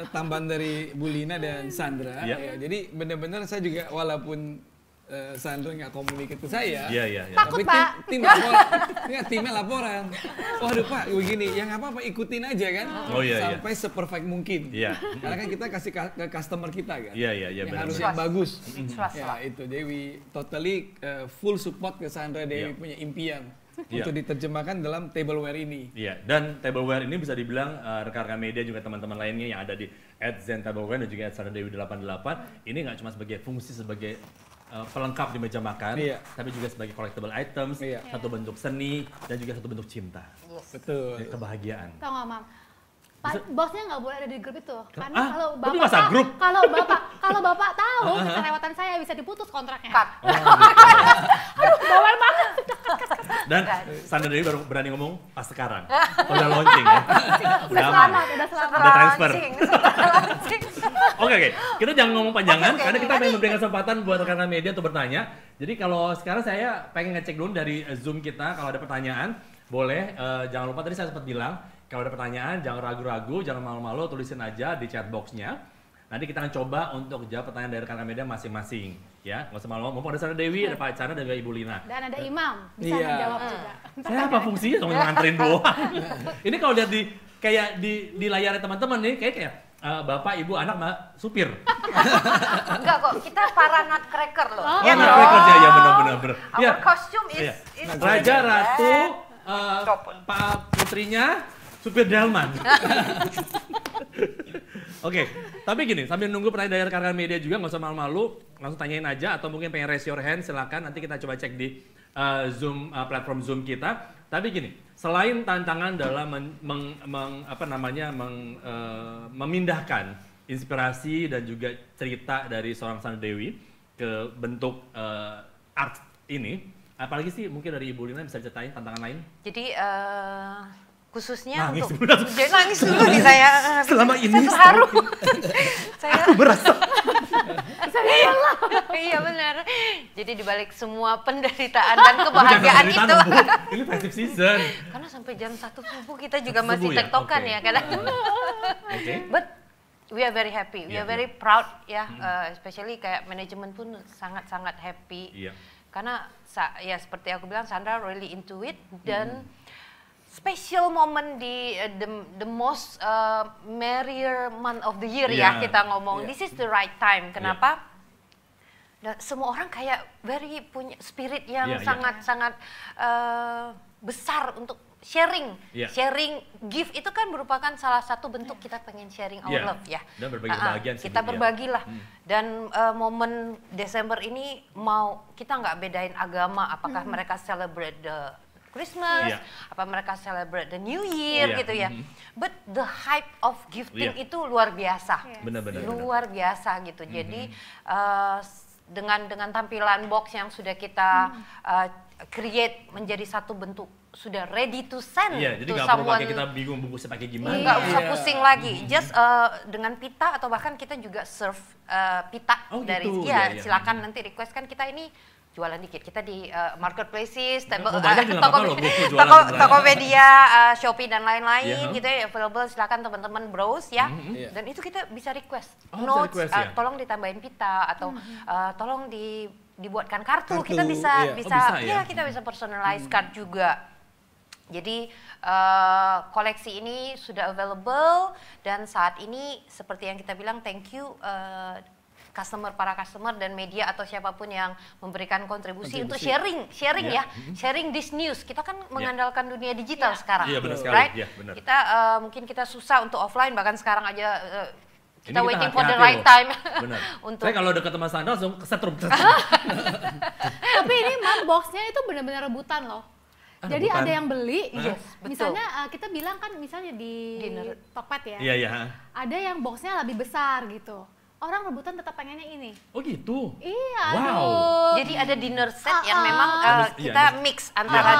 tambahan dari Bu Lina dan Sandra, ya, jadi benar-benar saya juga walaupun Sandra nggak komunikasi ke saya, takut Pak. Timnya laporan. Waduh Pak, begini, ya nggak apa-apa, ikutin aja kan, sampai seperfect mungkin. Karena kan kita kasih ke customer kita kan, yang harus yang bagus. Ya itu, Dewi totally full support ke Sandra Dewi punya impian. Untuk diterjemahkan dalam tableware ini. Iya, dan tableware ini bisa dibilang rekan-rekan media juga teman-teman lainnya yang ada di @zen_tableware dan juga @sandradewi88 ini nggak cuma sebagai fungsi sebagai pelengkap di meja makan, tapi juga sebagai collectible items, satu bentuk seni dan juga satu bentuk cinta. Betul. Kebahagiaan. Tahu nggak, Mam? Bosnya nggak boleh ada di grup itu, karena kalau bapak tahu kelewatan saya bisa diputus kontraknya. Bawel banget. Dan Sandra Dewi baru berani ngomong pas sekarang, udah launching ya, udah selamat, udah transfer. Oke, kita jangan ngomong panjangan karena kita pengen memberikan kesempatan buat rekan-rekan media untuk bertanya. Jadi kalau sekarang saya pengen ngecek dulu dari Zoom kita kalau ada pertanyaan, boleh jangan lupa tadi saya sempat bilang. Kalau ada pertanyaan, jangan ragu-ragu, jangan malu-malu, tulisin aja di chat box-nya. Nanti kita akan coba untuk jawab pertanyaan dari rekan-rekan media masing-masing. Ya, nggak usah malu-malu. Mumpung ada Sandra Dewi, ada Pak Chandra, dan juga Ibu Lina. Dan ada Imam, bisa menjawab juga. Saya apa fungsinya? Cuma nganterin doang. Ini kalau lihat di layarnya teman-teman nih, kayak bapak, ibu, anak, supir. Enggak kok, kita para nutcracker loh. Nutcracker ya, benar-benar. Our costume is Raja, Ratu, Pak Putrinya, supir delman. Oke, tapi gini, sambil nunggu pertanyaan dari rekan-rekan media juga, nggak usah malu-malu, langsung tanyain aja atau mungkin pengen raise your hand, silakan. Nanti kita coba cek di Zoom, platform Zoom kita. Tapi gini, selain tantangan dalam memindahkan inspirasi dan juga cerita dari seorang Sandra Dewi ke bentuk art ini, apalagi sih mungkin dari Ibu Lina bisa ceritain tantangan lain? Jadi khususnya nangis untuk jadi nangis dulu nih saya selama ini terharu. Aku berasa iya benar. Jadi dibalik semua penderitaan dan kebahagiaan itu ini festive season karena sampai jam 1 subuh kita juga masih tektokan ya kadang. But we are very happy, we are very proud ya, especially kayak manajemen pun sangat-sangat happy karena ya seperti aku bilang Sandra really into it dan special moment di the most merrier month of the year ya kita ngomong. This is the right time. Kenapa? Semua orang kayak very punya spirit yang sangat-sangat besar untuk sharing. Sharing gift itu kan merupakan salah satu bentuk kita pengen sharing our love ya. Dan berbagi kebahagiaan kita berbagilah. Dan momen Desember ini kita nggak bedain agama, apakah mereka celebrate the Christmas, apa mereka celebrate the New Year gitu ya. But the hype of gifting itu luar biasa. Benar-benar. Luar biasa gitu. Jadi dengan tampilan box yang sudah kita create menjadi satu bentuk sudah ready to send jadi to nggak perlu someone. pakai kita bingung bungkusnya pakai gimana. Nggak usah pusing lagi. Just dengan pita atau bahkan kita juga serve pita dari silakan nanti request kan kita ini jualan dikit. Kita di marketplaces, Tokopedia, Shopee dan lain-lain gitu ya, available, silakan teman-teman browse ya. Dan itu kita bisa request. Notes, tolong ditambahin pita atau tolong dibuatkan kartu. Kita bisa kita bisa personalize card juga. Jadi koleksi ini sudah available dan saat ini seperti yang kita bilang thank you para customer dan media atau siapapun yang memberikan kontribusi untuk sharing this news. Kita kan mengandalkan dunia digital sekarang, benar sekali. Right? Benar. Kita mungkin kita susah untuk offline, bahkan sekarang aja kita waiting for the right time. Untuk saya kalau dekat sama Sandra langsung kesetrum. Tapi ini boxnya itu benar-benar rebutan loh. Jadi ada yang beli, misalnya kita bilang kan misalnya di Tokped ya, ada yang boxnya lebih besar gitu. Orang rebutan tetap pengennya ini. Oh gitu? Iya. Wow. Jadi ada dinner set yang memang kita mix antara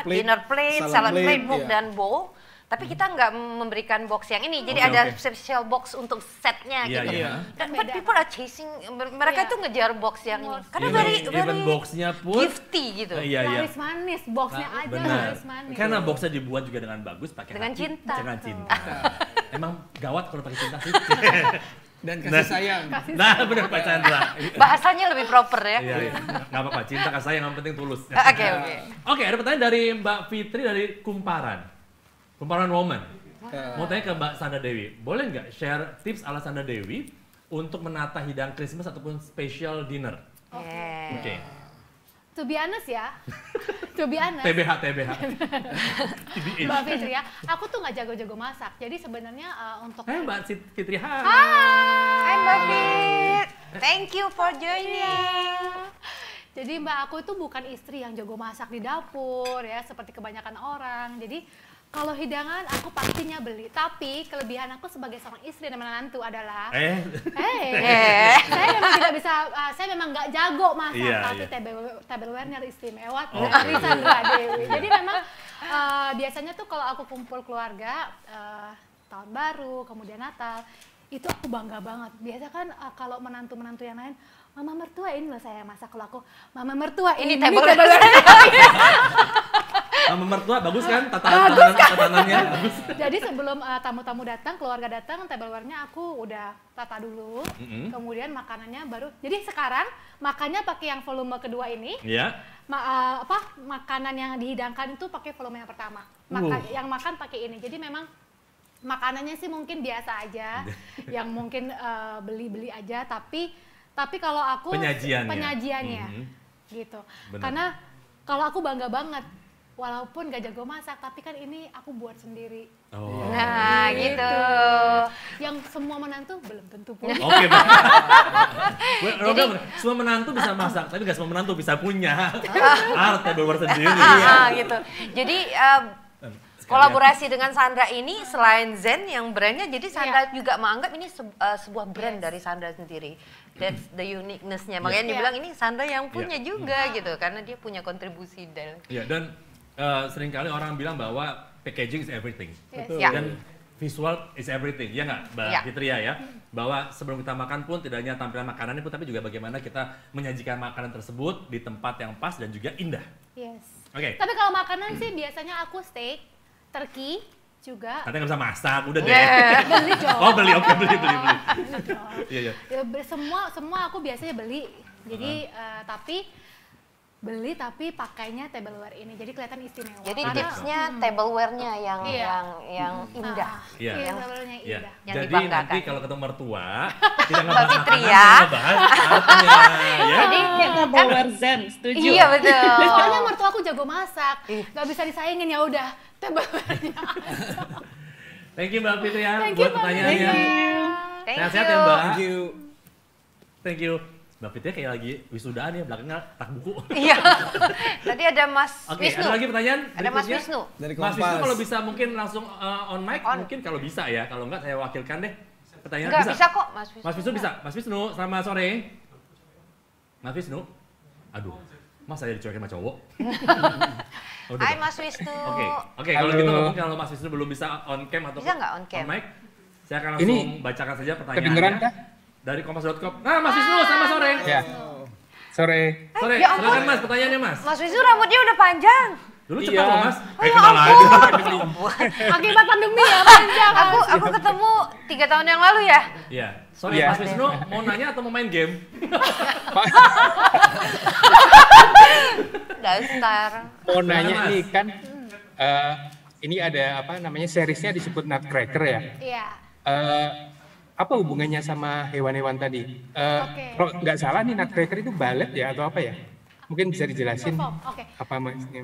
dinner plate, salad plate, dan bowl. Tapi kita nggak memberikan box yang ini, jadi ada special box untuk setnya gitu. But people are chasing, mereka itu ngejar box yang ini. Karena even boxnya pun gifty gitu. Laris manis, boxnya aja laris manis. Karena boxnya dibuat juga dengan bagus, pakai dengan hati, cinta. dengan cinta. Emang gawat kalau pakai cinta sih. Dan kasih sayang. Nah, benar Pak Chandra. Bahasanya lebih proper ya. Nggak apa-apa, cinta kasih sayang yang penting tulus. Oke, ada pertanyaan dari Mbak Fitri dari Kumparan Woman. Mau tanya ke Mbak Sandra Dewi, boleh nggak share tips ala Sandra Dewi untuk menata hidangan Christmas ataupun special dinner? Oke. To be honest ya, TBH. Mbak Fitri ya, aku tuh nggak jago-jago masak. Jadi sebenarnya untuk Mbak Fitri, Hai Mbak Fit, thank you for joining. Jadi Mbak aku itu bukan istri yang jago masak di dapur ya, seperti kebanyakan orang. Jadi kalau hidangan aku pastinya beli, tapi kelebihan aku sebagai seorang istri dan menantu adalah saya memang tidak bisa, saya memang nggak jago masak, tapi tableware-nya istimewa dari Sandra Dewi. Jadi memang biasanya tuh kalau aku kumpul keluarga tahun baru, kemudian Natal, itu aku bangga banget. Biasa kan kalau menantu-menantu yang lain, Mama mertua ini loh saya masak, kalau aku Mama mertua ini tableware. Mama mertua bagus kan tatanannya bagus. Jadi sebelum tamu-tamu datang, keluarga datang, tableware-nya aku udah tata dulu. Kemudian makanannya baru. Jadi sekarang makannya pakai yang volume kedua ini. Iya. Makanan yang dihidangkan itu pakai volume yang pertama. Yang makan pakai ini. Jadi memang makanannya sih mungkin biasa aja, yang mungkin beli-beli aja. Tapi kalau aku penyajiannya gitu. Bener. Karena kalau aku bangga banget. Walaupun gak jago masak, tapi kan ini aku buat sendiri. Nah, gitu. Yang semua menantu belum tentu punya. Oke, semua menantu bisa masak, tapi gak semua menantu bisa punya art tableware sendiri. Gitu. Jadi kolaborasi dengan Sandra ini selain Zen yang brandnya, jadi Sandra juga menganggap ini sebuah brand dari Sandra sendiri. That's the uniqueness-nya. Makanya dibilang ini Sandra yang punya juga gitu, karena dia punya kontribusi dan. Dan seringkali orang bilang bahwa packaging is everything. Betul. Dan visual is everything, ya nggak Mbak Fitri ya? Bahwa sebelum kita makan pun tidak hanya tampilan makanannya pun, tapi juga bagaimana kita menyajikan makanan tersebut di tempat yang pas dan juga indah. Yes. Oke. Tapi kalau makanan sih biasanya aku steak, turkey juga. Katanya nggak bisa masak, udah deh. Beli dong. Oh beli, oke beli. Iya. Semua aku biasanya beli. Jadi tapi pakainya tableware ini, jadi kelihatan istimewa. Jadi tipsnya tableware-nya yang indah. Tableware-nya indah. Jadi nanti kalau ketemu mertua tidak Mbak Fitri ya. Jadi tableware Zen, setuju. Iya betul. Soalnya mertua aku jago masak, nggak bisa disaingin, ya udah tableware-nya. Thank you Mbak Fitri ya buat pertanyaannya. Sehat-sehat ya Mbak. Thank you. Mbak Fitri kayak lagi wisudaan ya, belakangnya rak buku. Iya. Tadi ada Mas Wisnu. Ada lagi pertanyaan? Ada Mas Wisnu. Mas Wisnu kalau bisa mungkin langsung on mic, mungkin kalau bisa ya. Kalau enggak saya wakilkan deh. Pertanyaan enggak, bisa kok Mas Wisnu. Mas Wisnu bisa. Mas Wisnu, selamat sore. Mas Wisnu. Aduh, Mas saya dicuekin sama cowok. Hai Mas Wisnu. Oke, kalau gitu mungkin kalau Mas Wisnu belum bisa on cam atau bisa nggak on cam? On mic, saya akan langsung bacakan saja pertanyaannya. Kedengeran kah? Dari kompas.com. Nah, Mas Wisnu, selamat sore. Ya. Sore. Ya silakan Mas, pertanyaannya Mas. Mas Wisnu rambutnya udah panjang. Dulu cepat loh Mas. Kenal lagi. Akibat pandemi ya panjang. Aku ketemu 3 tahun yang lalu ya. Iya. Sorry Mas Wisnu, mau nanya atau mau main game? Dasar. Mau nanya nih kan, ini ada apa namanya seriesnya disebut Nutcracker ya? Iya. Apa hubungannya sama hewan-hewan tadi? Kalau nggak salah nih Nutcracker itu ballet ya atau apa ya? Mungkin bisa dijelasin apa maksudnya?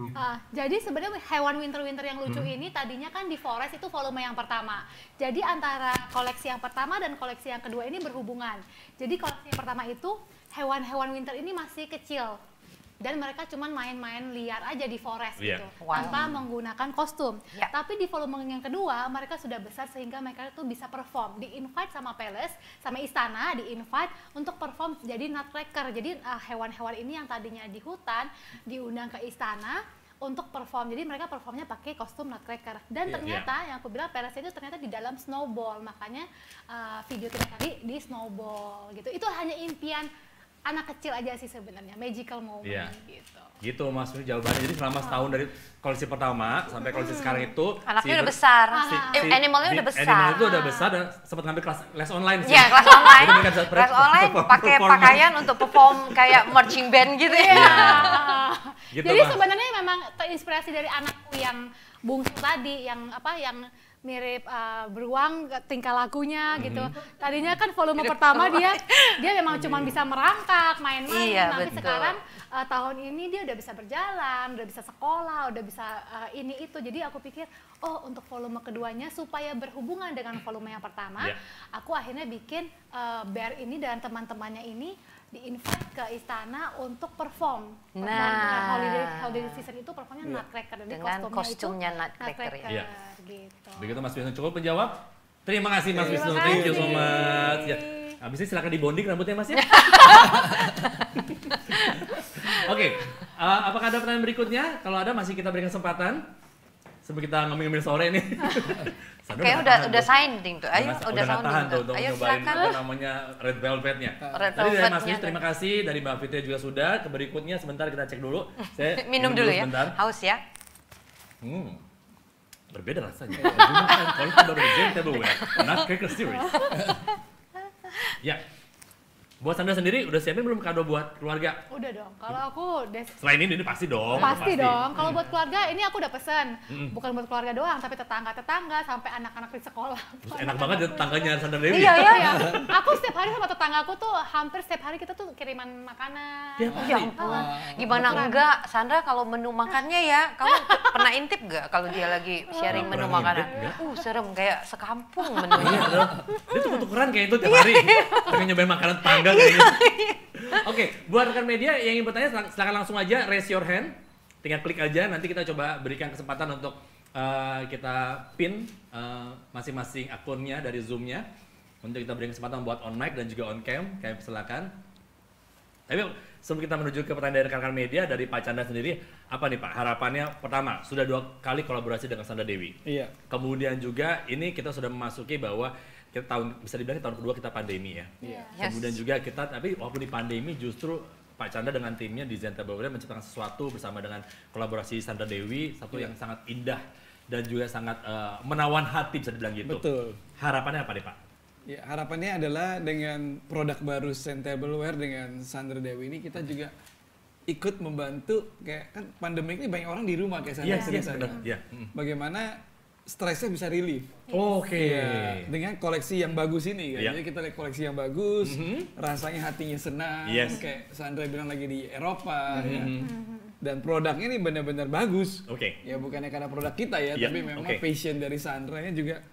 Jadi sebenarnya hewan winter-winter yang lucu ini tadinya kan di Forest itu volume yang pertama. Jadi antara koleksi yang pertama dan koleksi yang kedua ini berhubungan. Jadi koleksi yang pertama itu hewan-hewan winter ini masih kecil. Dan mereka cuma main-main liar aja di forest gitu, tanpa menggunakan kostum. Tapi di volume yang kedua, mereka sudah besar sehingga mereka tuh bisa perform. Di-invite sama palace, sama istana, di-invite untuk perform jadi Nutcracker. Jadi hewan-hewan ini yang tadinya di hutan, diundang ke istana untuk perform. Jadi mereka performnya pakai kostum Nutcracker. Dan ternyata yang aku bilang Paris itu ternyata di dalam snowball. Makanya video kita tadi di snowball gitu. Itu hanya impian anak kecil aja sih sebenarnya, magical moment gitu. Gitu Mas, jawabannya. Jadi selama setahun dari koleksi pertama sampai koleksi sekarang itu anaknya udah besar, animalnya udah besar. Animalnya itu udah besar dan sempat ngambil kelas les online sih. Iya, kelas online. Les online pakai pakaian untuk perform kayak marching band gitu ya. Gitu, jadi sebenarnya memang terinspirasi dari anakku yang bungsu tadi, yang mirip beruang tingkah lakunya gitu. Tadinya kan volume pertama dia memang cuma bisa merangkak, main-main, tapi sekarang tahun ini dia udah bisa berjalan, udah bisa sekolah, udah bisa ini itu. Jadi aku pikir, oh untuk volume keduanya supaya berhubungan dengan volume yang pertama, aku akhirnya bikin Bear ini dan teman-temannya ini di-invite ke istana untuk perform. Holiday season itu performnya Nutcracker. Jadi dengan kostumnya Nutcracker. Gitu. Begitu Mas Wisnu, cukup menjawab. Terima kasih Mas Wisnu, thank you so much. Ya, habis ini silakan dibonding rambutnya Mas ya. Oke, apakah ada pertanyaan berikutnya? Kalau ada masih kita berikan kesempatan. Sebelum kita ngomongin sore ini. Kayak udah sounding tuh. Ayo udah tahan tuh untuk ayo nyobain apa namanya Red Velvetnya. Tadi dari Mas Wisnu terima kasih, dari Mbak Fitri juga sudah. Berikutnya sebentar kita cek dulu. Saya minum dulu ya. Sebentar. Haus ya. Berbeda rasanya. Kalau itu baru Zentablewear, Nutcracker series. Ya. Buat Sandra sendiri udah siapin belum kado buat keluarga? Udah dong. Kalau aku selain ini pasti dong. Pasti dong. Kalau buat keluarga ini aku udah pesen. Bukan buat keluarga doang, tapi tetangga-tetangga sampai anak-anak di sekolah. Terus enak banget ya tetangganya Sandra Dewi. Iya. Aku setiap hari sama tetanggaku tuh hampir setiap hari kita tuh kiriman makanan. Ya ampun. Gimana enggak Sandra kalau menu makannya ya, kamu pernah intip enggak kalau dia lagi sharing menu makanan? Serem kayak sekampung menunya. Dia tuh tukeran kayak itu tiap hari. Pengen nyobain makanan tetangga. Oke, buat rekan media yang ingin bertanya silakan langsung aja raise your hand. Tinggal klik aja, nanti kita coba berikan kesempatan untuk kita pin masing-masing akunnya dari Zoom-nya. Untuk kita berikan kesempatan buat on mic dan juga on cam, kayak silakan. Tapi sebelum kita menuju ke pertanyaan dari rekan media, dari Pak Chandra sendiri, apa nih Pak harapannya? Pertama, sudah 2 kali kolaborasi dengan Sandra Dewi. Iya. Kemudian juga ini kita sudah memasuki bahwa kita bisa dibilang tahun kedua kita pandemi ya. Kemudian juga kita, tapi walaupun di pandemi justru Pak Chandra dengan timnya di Zentablewear menciptakan sesuatu bersama dengan kolaborasi Sandra Dewi, satu yang sangat indah dan juga sangat menawan hati bisa dibilang gitu. Betul. Harapannya apa nih Pak? Ya, harapannya adalah dengan produk baru Zentablewear dengan Sandra Dewi ini kita juga ikut membantu, kayak kan pandemi ini banyak orang di rumah kayak Sandra. Bagaimana stresnya bisa relief. Oke. Ya, dengan koleksi yang bagus ini kan. Jadi kita lihat koleksi yang bagus, rasanya hatinya senang. Kayak Sandra bilang lagi di Eropa ya. Dan produknya ini benar-benar bagus. Ya bukannya karena produk kita ya, tapi memang passion dari Sandra-nya juga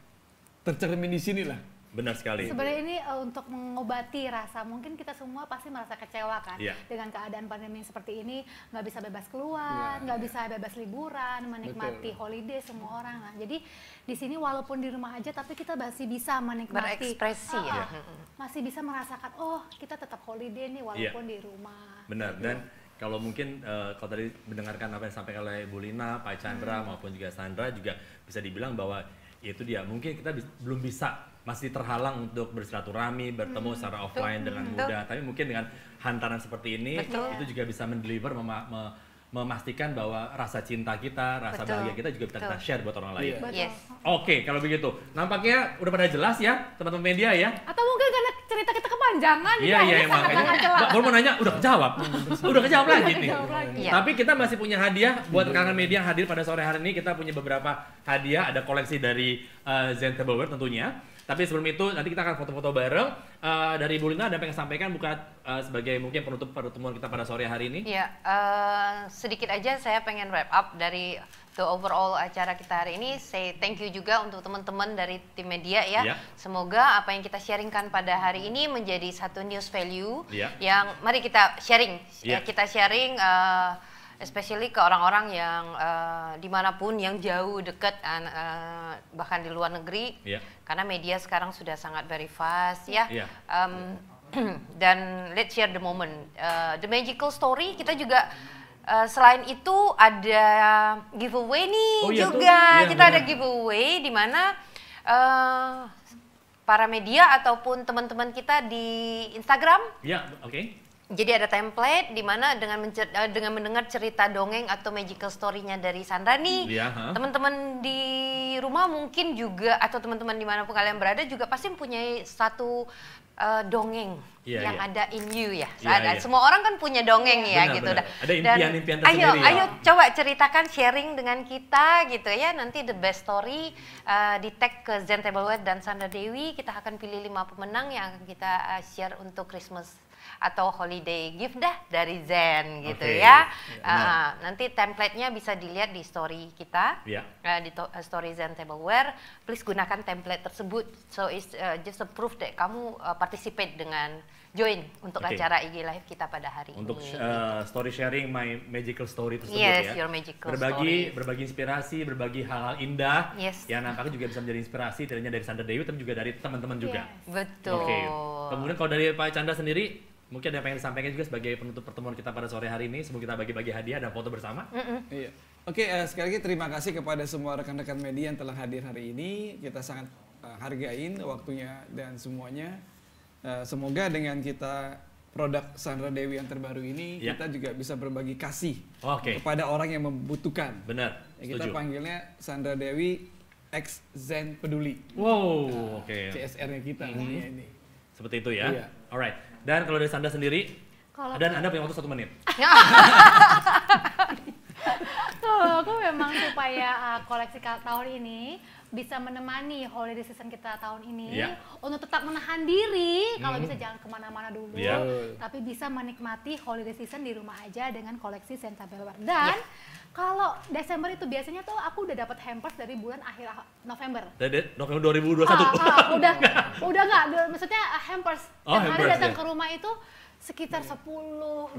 tercermin di sini lah. Benar sekali. Sebenarnya ini untuk mengobati rasa, mungkin kita semua pasti merasa kecewa kan dengan keadaan pandemi seperti ini, nggak bisa bebas keluar, nggak bisa bebas liburan, menikmati holiday semua orang. Nah, jadi di sini walaupun di rumah aja, tapi kita masih bisa menikmati, berekspresi masih bisa merasakan, oh kita tetap holiday nih walaupun di rumah. Benar. Dan kalau mungkin kalau tadi mendengarkan apa yang disampaikan oleh Bu Lina, Pak Chandra maupun juga Sandra juga bisa dibilang bahwa itu dia mungkin kita belum bisa, masih terhalang untuk bersilaturahmi, bertemu secara offline dengan mudah. Tapi mungkin dengan hantaran seperti ini, itu juga bisa mendeliver, memastikan bahwa rasa cinta kita, rasa bahagia kita juga bisa kita share buat orang lain. Oke, kalau begitu. Nampaknya udah pada jelas ya, teman-teman media ya. Atau mungkin karena cerita kita kepanjangan. Iya, makanya. Baru mau nanya, udah kejawab. Udah kejawab lagi nih. Tapi kita masih punya hadiah buat rekan media yang hadir pada sore hari ini. Kita punya beberapa hadiah, ada koleksi dari Zentablewear tentunya. Tapi sebelum itu nanti kita akan foto-foto bareng. Dari Bu Lina ada yang pengen sampaikan sebagai mungkin penutup pertemuan kita pada sore hari ini? Iya, sedikit aja saya pengen wrap up dari the overall acara kita hari ini. Say thank you juga untuk teman-teman dari tim media ya. Semoga apa yang kita sharingkan pada hari ini menjadi satu news value yang mari kita sharing. Kita sharing especially ke orang-orang yang dimanapun, yang jauh, dekat, bahkan di luar negeri, karena media sekarang sudah sangat very fast ya. Dan let's share the moment, the magical story. Kita juga Selain itu ada giveaway nih juga. Kita ada giveaway di mana para media ataupun teman-teman kita di Instagram. Jadi ada template di mana dengan mendengar cerita dongeng atau magical story-nya dari Sandra nih, teman-teman di rumah mungkin juga atau teman-teman dimanapun kalian berada juga pasti mempunyai satu dongeng yang ada in you ya. Semua orang kan punya dongeng gitu. Ada impian-impian tersendiri. Ayo coba ceritakan, sharing dengan kita gitu ya. Nanti the best story di tag ke Zen Tableware dan Sandra Dewi. Kita akan pilih 5 pemenang yang akan kita share untuk Christmas atau holiday gift dari Zen gitu ya. Nanti template-nya bisa dilihat di story kita, di story Zen Tableware. Please gunakan template tersebut. So it's just a proof that kamu participate dengan join untuk acara IG Live kita pada hari ini. Untuk story sharing my magical story tersebut your magical story. Berbagi inspirasi, berbagi hal-hal indah. Yang nampaknya juga bisa menjadi inspirasi tidak hanya dari Sandra Dewi tapi juga dari teman-teman juga. Betul. Kemudian kalau dari Pak Chandra sendiri, mungkin ada yang pengen disampaikan juga sebagai penutup pertemuan kita pada sore hari ini. Semoga kita bagi-bagi hadiah dan foto bersama. Sekali lagi terima kasih kepada semua rekan-rekan media yang telah hadir hari ini. Kita sangat hargain waktunya dan semuanya. Semoga dengan kita produk Sandra Dewi yang terbaru ini, kita juga bisa berbagi kasih kepada orang yang membutuhkan. Benar, kita panggilnya Sandra Dewi X Zen Peduli. CSR-nya kita ini. Seperti itu ya. Alright. Dan kalau dari Sandra sendiri, dan Anda punya waktu 1 menit. Kalau aku memang supaya koleksi tahun ini bisa menemani holiday season kita tahun ini, untuk tetap menahan diri, kalau bisa jangan kemana-mana dulu, tapi bisa menikmati holiday season di rumah aja dengan koleksi Zen Tableware. Dan kalau Desember itu biasanya tuh aku udah dapat hampers dari bulan akhir November. November 2021. Udah nggak, maksudnya hampers. Yang hari datang ke rumah itu sekitar 10,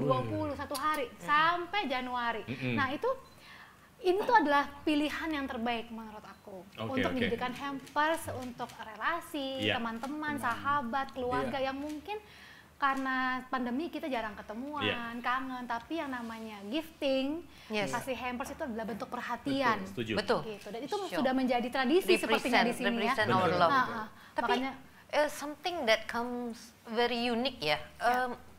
20, 1 hari sampai Januari. Nah ini tuh adalah pilihan yang terbaik menurut aku untuk menjadikan hampers untuk relasi, teman-teman, sahabat, keluarga yang mungkin karena pandemi kita jarang ketemuan, kangen, tapi yang namanya gifting, kasih hampers itu adalah bentuk perhatian. Betul. Gitu. Dan itu sudah menjadi tradisi sepertinya di sini ya. Tapi something that comes very unique ya.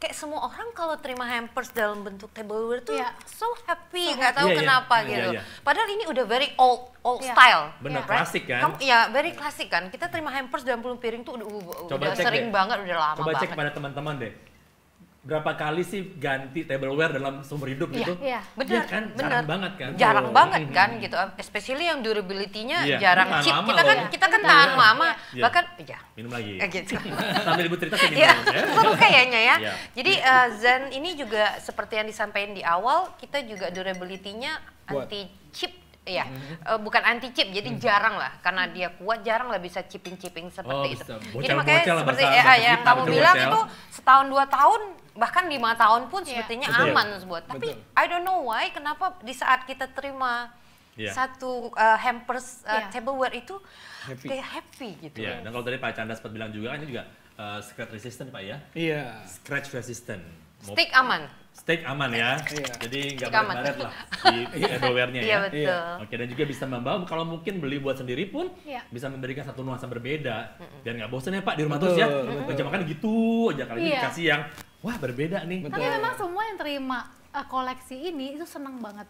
Kayak semua orang kalau terima hampers dalam bentuk tableware tuh so happy, nggak tahu kenapa gitu. Padahal ini udah very old style. Bener, klasik kan? Very klasik kan. Kita terima hampers dalam piring tuh udah sering banget, udah lama banget. Coba cek pada teman-teman deh. Berapa kali sih ganti tableware dalam seumur hidup gitu? Bener kan? Jarang banget kan? Jarang banget kan gitu. Especially yang durability-nya jarang cheap. Kita kan tahan lama. Bahkan minum lagi. Gitu. Sambil ibu cerita sih minum. Kayaknya ya. Jadi Zen ini juga seperti yang disampaikan di awal, kita juga durability-nya anti chip. Bukan anti chip, jadi jarang lah, karena dia kuat, jarang lah bisa chipping seperti itu. Jadi makanya seperti yang kamu bilang itu setahun 2 tahun, bahkan 5 tahun pun sepertinya aman buat. Tapi I don't know why, kenapa di saat kita terima satu hampers tableware itu kayak happy gitu. Dan kalau tadi Pak Chandra sempat bilang juga, ini juga scratch resistant Pak ya? Scratch resistant. Stick aman. Steak aman ya, jadi nggak baret-baret lah di tableware-nya ya. Betul. Dan juga bisa membawa, kalau mungkin beli buat sendiri pun bisa memberikan satu nuansa berbeda. Biar nggak bosan ya Pak di rumah terus ya, meja makan gitu aja, kali ini dikasih yang wah berbeda nih. Tapi memang semua yang terima koleksi ini itu seneng banget.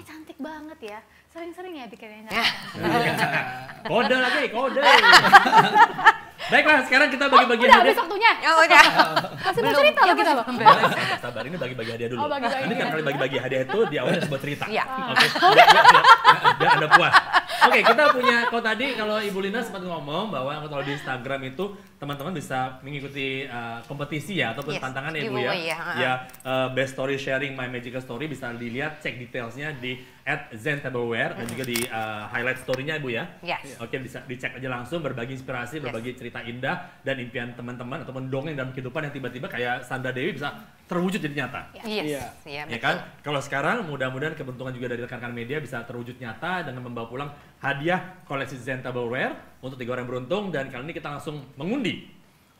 Cantik banget ya, sering-sering ya bikinnya. Kode lagi, kode. Baiklah, sekarang kita bagi-bagi hadiah. Udah habis waktunya. Udah. Masih mau cerita loh kita loh. Sabar, ini bagi-bagi hadiah dulu. Ini kan kali bagi-bagi hadiah itu di awalnya sebuah cerita. Oke. Biar Anda puas. Oke, kita punya, kalau tadi kalau Ibu Lina sempat ngomong bahwa kalau di Instagram itu teman-teman bisa mengikuti kompetisi ya, ataupun tantangan ya Ibu ya. Best story sharing my magical story, bisa dilihat, cek detailsnya di @zentableware dan juga di highlight story-nya Ibu ya. Oke, bisa dicek aja langsung, berbagi inspirasi, berbagi cerita indah dan impian teman-teman ataupun dongeng dalam kehidupan yang tiba-tiba kayak Sandra Dewi bisa terwujud jadi nyata. Ya kan? Kalau sekarang mudah-mudahan keberuntungan juga dari rekan-rekan media bisa terwujud nyata dengan membawa pulang hadiah koleksi Zen Tableware untuk 3 orang beruntung, dan kali ini kita langsung mengundi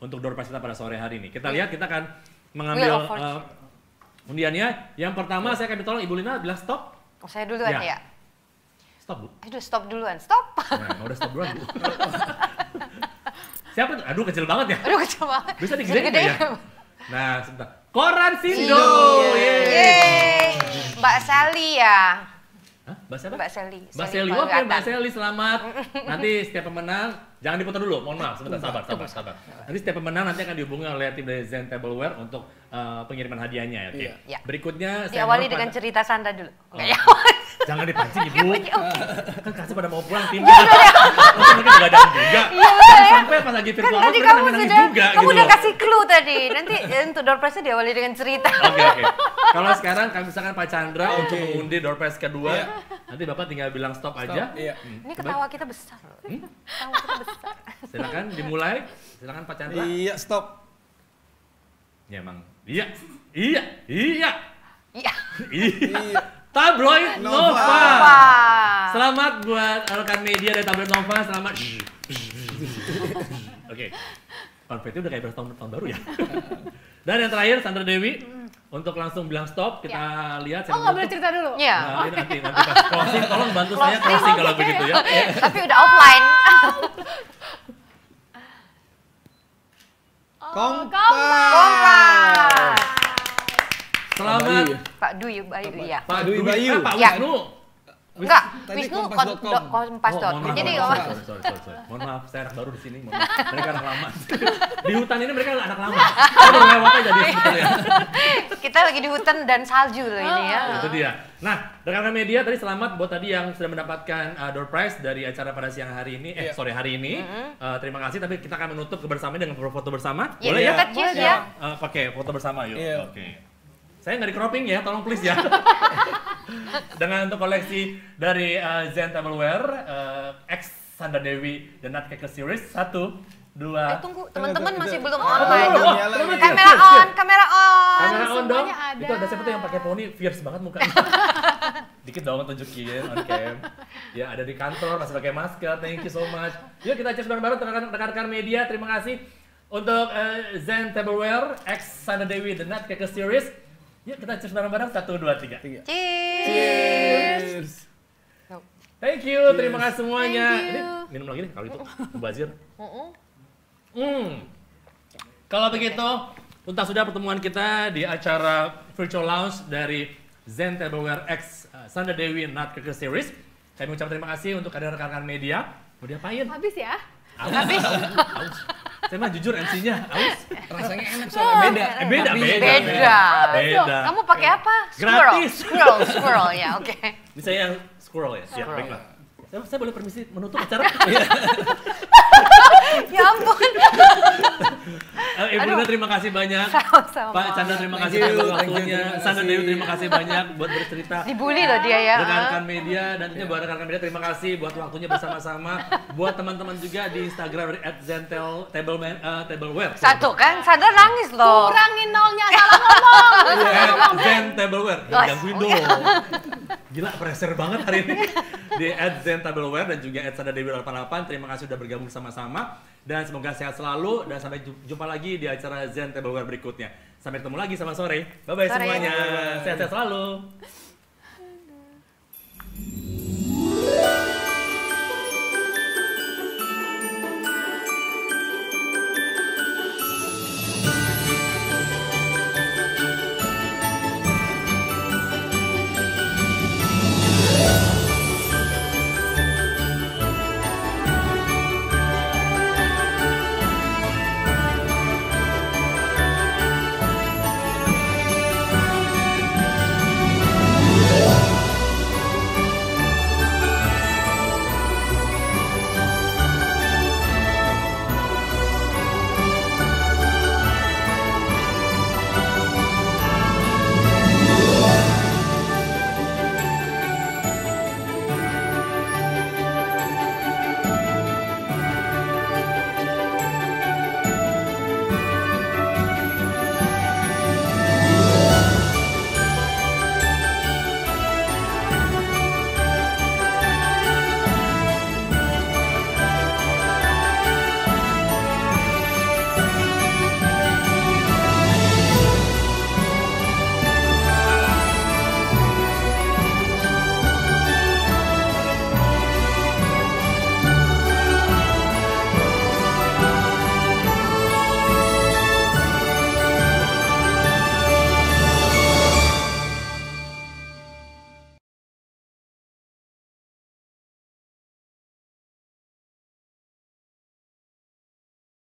untuk door prize kita pada sore hari ini. Kita lihat, kita akan mengambil Undiannya, yang pertama saya akan minta tolong Ibu Lina bilang stop. Saya duluan ya? Stop, Bu. Aduh, stop duluan. Stop. Nah, udah stop duluan, Bu. Siapa tuh? Aduh, kecil banget ya. Aduh, kecil banget. Bisa digedein ya? Nah, sebentar. Koran Sindo. Yeay. Mbak Sally ya. Hah? Mbak siapa? Mbak Sally. Mbak Sally, oke Mbak Sally, selamat. Nanti setiap pemenang, jangan diputar dulu, mohon maaf, sebentar, sabar. Nanti setiap pemenang nanti akan dihubungi oleh tim dari Zen Tableware untuk pengiriman hadiahnya, oke? Iya. Berikutnya, diawali dengan cerita Sandra dulu. Jangan dipancing, Ibu. Kan kasih pada mau pulang timnya. Mungkin begadang juga. Sampai pas lagi virtual kan tadi kamu udah kasih clue tadi. Nanti untuk door prize-nya diawali dengan cerita. Oke. Kalau sekarang misalkan Pak Chandra untuk mengundi door prize kedua, nanti Bapak tinggal bilang stop aja. Ini ketawa kita besar. Ketawa kita besar. Silakan dimulai. Silakan Pak Chandra. Iya, stop. Ya emang. Iya. Tabloid Nova. Selamat buat rekan media dari Tabloid Nova. Selamat. Oke. Konfeti udah kayak tahun baru ya. Dan yang terakhir Sandra Dewi untuk langsung bilang stop. Kita lihat. Nggak boleh cerita dulu. Iya. Nah, nanti pas closing tolong bantu saya closing kalau begitu ya. Tapi udah offline. Kompas. Selamat Pak Dwi Bayu ya. Pak Dwi Bayu. Pak Ya. Wisnu. Enggak, Wisnu kompas.com. Jadi sorry. Mohon maaf, saya anak baru di sini. Mereka anak lama. Di hutan ini mereka anak lama. Saya udah lewat aja dia sebetulnya. Kita lagi di hutan dan salju loh ini ya. Itu dia. Nah, rekan media tadi selamat buat tadi yang sudah mendapatkan door prize dari acara pada siang hari ini, sore hari ini. Terima kasih, tapi kita akan menutup kebersamaan dengan foto bersama. Boleh ya? Cheers ya. Pakai foto bersama yuk. Oke. Saya nggak di cropping ya, tolong please ya. Dengan untuk koleksi dari Zen Tableware, X Sandra Dewi The Nutcracker Series 1, 2. Tunggu, teman-teman masih belum online. Kamera on dong. Itu ada siapa tuh yang pakai poni fierce banget mukanya. Dikit dong tunjukin on cam. Ya ada di kantor masih pakai masker. Thank you so much. Yuk kita cheers bareng-bareng rekan-rekan media. Terima kasih untuk Zen Tableware X Sandra Dewi The Nutcracker Series. Yuk kita cheers bareng-bareng 1, 2, 3. Cheers. Thank you, terima kasih semuanya. Ini minum lagi nih kalau itu mubazir. Kalau begitu, tuntas sudah pertemuan kita di acara virtual launch dari Zen Tableware X Sandra Dewi Nutcracker Series. Kami ucapkan terima kasih untuk rekan-rekan media. Mau diapain? Habis ya? Habis. Saya mah jujur MC-nya, aus. Rasanya enak soalnya beda. Beda. Kamu pakai apa? Gratis. Squirrel ya, oke. Ini saya yang squirrel ya. Siap, baiklah. Saya boleh permisi menutup acara? Ya ampun. Ibu Lina terima kasih banyak. Sama-sama. Pak Chandra terima kasih buat waktunya. Sandra Dewi terima kasih banyak buat bercerita. Dibully loh dia ya. Rekan-rekan media dan tentunya buat rekan-rekan media terima kasih buat waktunya bersama-sama. Buat teman-teman juga di Instagram dari @zentableware. Satu kan, Sandra nangis loh. Kurangin nolnya, salah ngomong. Zen Tableware. Gangguin dong. Gila, pressure banget hari ini. Di @zentableware dan juga @sandradewi88. Terima kasih sudah bergabung sama-sama. Dan semoga sehat selalu. Dan sampai jumpa lagi di acara Zen Tableware berikutnya. Sampai ketemu lagi sama sore. Bye-bye semuanya. Sehat-sehat selalu.